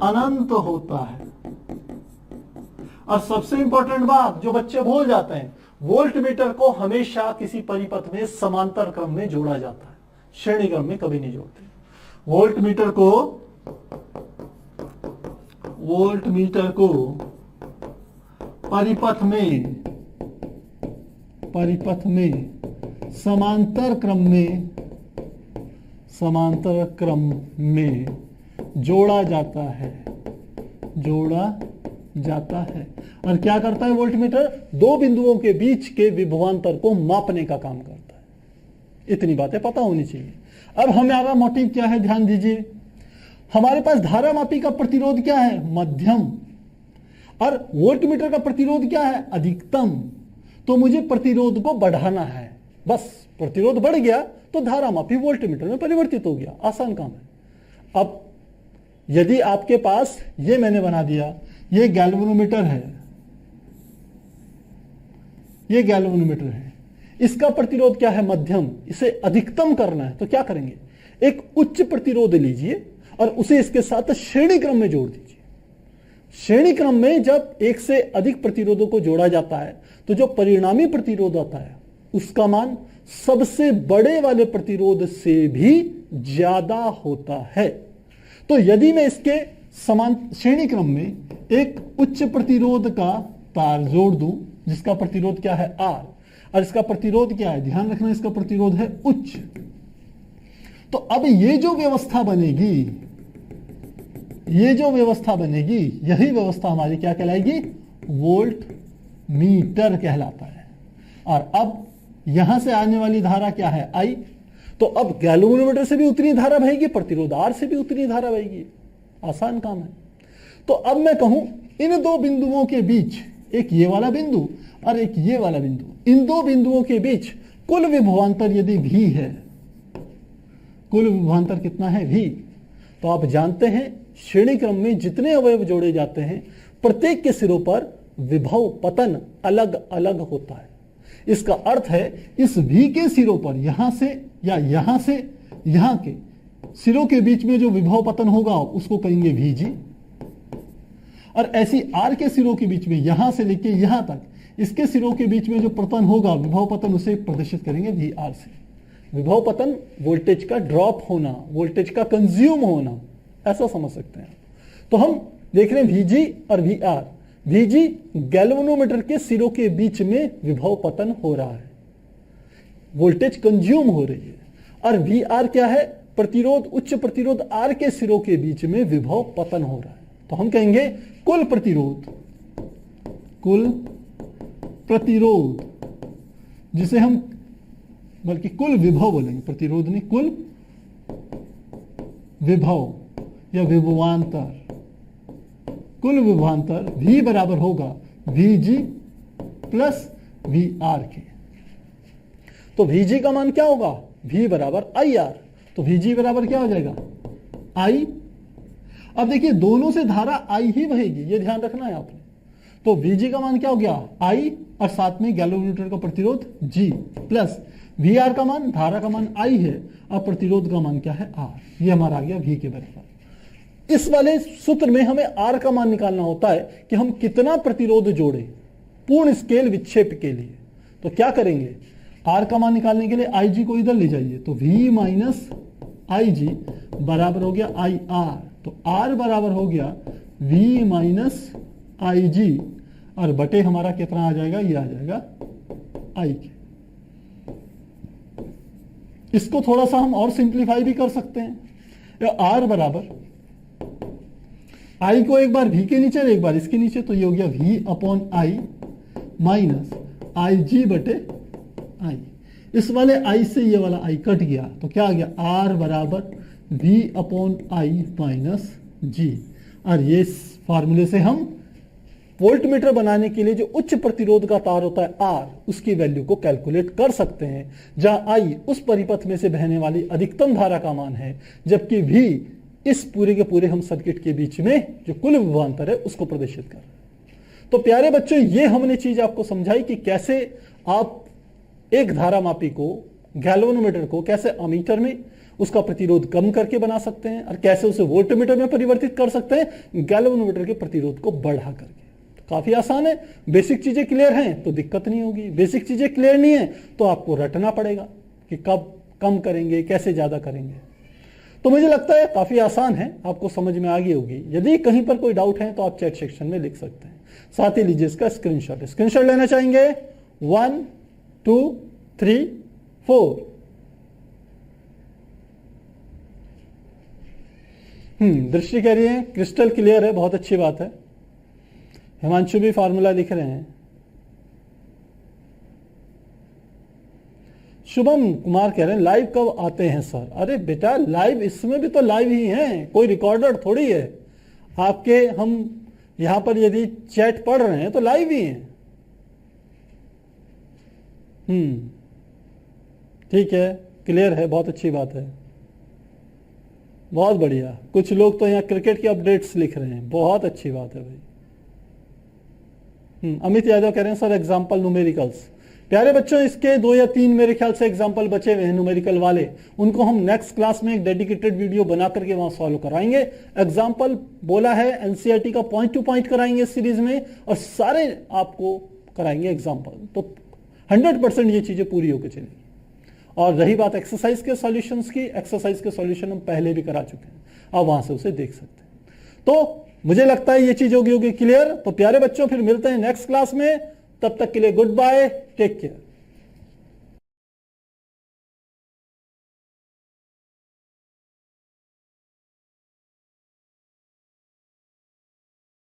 अनंत होता है। और सबसे इंपॉर्टेंट बात जो बच्चे भूल जाते हैं, वोल्ट मीटर को हमेशा किसी परिपथ में समांतर क्रम में जोड़ा जाता है, श्रेणी क्रम में कभी नहीं जोड़ते। वोल्ट मीटर को परिपथ में समांतर समांतर क्रम में जोड़ा जाता है, और क्या करता है वोल्टमीटर? दो बिंदुओं के बीच के विभवांतर को मापने का काम करता है। इतनी बातें पता होनी चाहिए। अब हमारा मोटिव क्या है, ध्यान दीजिए। हमारे पास धारामापी का प्रतिरोध क्या है? मध्यम, और वोल्टमीटर का प्रतिरोध क्या है? अधिकतम। तो मुझे प्रतिरोध को बढ़ाना है, बस प्रतिरोध बढ़ गया तो धारामापी वोल्टमीटर में परिवर्तित हो गया, आसान काम है। अब यदि आपके पास ये मैंने बना दिया, ये गैल्वेनोमीटर है, ये गैल्वेनोमीटर है, इसका प्रतिरोध क्या है? मध्यम। इसे अधिकतम करना है तो क्या करेंगे? एक उच्च प्रतिरोध लीजिए और उसे इसके साथ श्रेणी क्रम में जोड़ दीजिए। श्रेणी क्रम में जब एक से अधिक प्रतिरोधों को जोड़ा जाता है तो जो परिणामी प्रतिरोध आता है उसका मान सबसे बड़े वाले प्रतिरोध से भी ज्यादा होता है। तो यदि मैं इसके समान श्रेणी क्रम में एक उच्च प्रतिरोध का तार जोड़ दूं, जिसका प्रतिरोध क्या है? R, और इसका प्रतिरोध क्या है? ध्यान रखना, इसका प्रतिरोध है उच्च। तो अब ये जो व्यवस्था बनेगी, यही व्यवस्था हमारी क्या कहलाएगी? वोल्ट मीटर कहलाता है। और अब यहां से आने वाली धारा क्या है? I। तो अब गैल्वेनोमीटर से भी उतनी धारा बहेगी, प्रतिरोध R से भी उतनी धारा बहेगी, आसान काम है। तो अब मैं कहूं इन दो बिंदुओं के बीच, एक ये वाला बिंदु और एक ये वाला बिंदु, इन दो बिंदुओं के बीच कुल विभवांतर यदि V है, कुल विभवांतर कितना है? V। तो आप जानते हैं श्रेणी क्रम में जितने अवयव जोड़े जाते हैं प्रत्येक के सिरों पर विभव पतन अलग अलग होता है। इसका अर्थ है इस V के सिरों पर, यहां से या यहां से यहां के सिरों के बीच में जो विभव पतन होगा उसको कहेंगे VG, और ऐसी R के सिरों के बीच में यहां से लेके यहां तक इसके सिरों के बीच में जो पतन होगा, विभव पतन, उसे प्रदर्शित करेंगे VR से। विभव पतन वोल्टेज का ड्रॉप होना, वोल्टेज का कंज्यूम होना, ऐसा समझ सकते हैं। तो हम देख रहे हैं VG और VR। VG गैल्वेनोमीटर के सिरों के बीच में विभव पतन हो रहा है, वोल्टेज कंज्यूम हो रही है, और VR क्या है? प्रतिरोध, उच्च प्रतिरोध R के सिरों के बीच में विभव पतन हो रहा है। तो हम कहेंगे कुल प्रतिरोध, जिसे हम बल्कि कुल विभव बोलेंगे, प्रतिरोध नहीं, कुल विभव या विभवांतर, कुल विभवांतर V बराबर होगा VG प्लस VR के। तो VG का मान क्या होगा? V बराबर IR। तो VG बराबर क्या हो जाएगा? I। अब देखिए दोनों से धारा I ही बहेगी, ये ध्यान रखना है आपने। तो VG का मान क्या हो गया? I, और साथ में गैल्वेनोमीटर का प्रतिरोध G प्लस VR का मान, धारा का मान I है, और प्रतिरोध का मान क्या है? R। ये हमारा आ गया V के बराबर। इस वाले सूत्र में हमें R का मान निकालना होता है कि हम कितना प्रतिरोध जोड़े पूर्ण स्केल विक्षेप के लिए। तो क्या करेंगे? R का मान निकालने के लिए IG को इधर ले जाइए, तो V माइनस IG बराबर हो गया IR। तो R बराबर हो गया V माइनस IG, और बटे हमारा कितना आ जाएगा? ये आ जाएगा I के। इसको थोड़ा सा हम और सिंप्लीफाई भी कर सकते हैं। R बराबर I को एक बार V के नीचे और एक बार इसके नीचे, तो ये हो गया V upon I minus IG बटे I। इस वाले I से ये वाला I कट गया, तो क्या आ गया? R बराबर V upon I minus G। और ये फार्मूले से हम वोल्टमीटर बनाने के लिए जो उच्च प्रतिरोध का तार होता है R, उसकी वैल्यू को कैलकुलेट कर सकते हैं, जहां I उस परिपथ में से बहने वाली अधिकतम धारा का मान है, जबकि V इस पूरे के पूरे हम सर्किट के बीच में जो कुल विभवांतर है उसको प्रदर्शित कर रहे हैं। तो प्यारे बच्चों, ये हमने चीज आपको समझाई कि कैसे आप एक धारामापी को, गैल्वेनोमीटर को कैसे अमीटर में उसका प्रतिरोध कम करके बना सकते हैं, और कैसे उसे वोल्टमीटर में परिवर्तित कर सकते हैं गैल्वेनोमीटर के प्रतिरोध को बढ़ा करके। काफी आसान है। बेसिक चीजें क्लियर हैं तो दिक्कत नहीं होगी, बेसिक चीजें क्लियर नहीं है तो आपको रटना पड़ेगा कि कब कम करेंगे, कैसे ज्यादा करेंगे। तो मुझे लगता है काफी आसान है, आपको समझ में आ गई होगी। यदि कहीं पर कोई डाउट है तो आप चैट सेक्शन में लिख सकते हैं। साथ ही लीजिए इसका स्क्रीनशॉट लेना चाहेंगे 1 2 3 4। दृष्टि कह रही है क्रिस्टल क्लियर है, बहुत अच्छी बात है। हिमांशु भी फार्मूला लिख रहे हैं। शुभम कुमार कह रहे हैं लाइव कब आते हैं सर? अरे बेटा लाइव इसमें भी तो लाइव ही हैं, कोई रिकॉर्डर थोड़ी है। आपके हम यहां पर यदि चैट पढ़ रहे हैं तो लाइव ही हैं। ठीक है, क्लियर है, बहुत अच्छी बात है, बहुत बढ़िया। कुछ लोग तो यहाँ क्रिकेट के अपडेट्स लिख रहे हैं, बहुत अच्छी बात है भाई। अमित यादव कह रहे हैं सर एग्जाम्पल न्यूमेरिकल्स। प्यारे बच्चों इसके 2 या 3 मेरे ख्याल से एग्जाम्पल बचे हुए हैं न्यूमेरिकल वाले, उनको हम नेक्स्ट क्लास में एक डेडिकेटेड वीडियो बना करके वहां सॉल्व कराएंगे। एग्जाम्पल बोला है एनसीईआरटी का पॉइंट टू पॉइंट कराएंगे इस सीरीज में, और सारे आपको कराएंगे एग्जाम्पल, तो 100% ये चीजें पूरी होकर चलेंगी। और रही बात एक्सरसाइज के सॉल्यूशंस की, एक्सरसाइज के सॉल्यूशन हम पहले भी करा चुके हैं, आप वहां से उसे देख सकते हैं। तो मुझे लगता है ये चीज होगी क्लियर। तो प्यारे बच्चों फिर मिलते हैं नेक्स्ट क्लास में, तब तक के लिए गुड बाय, टेक केयर।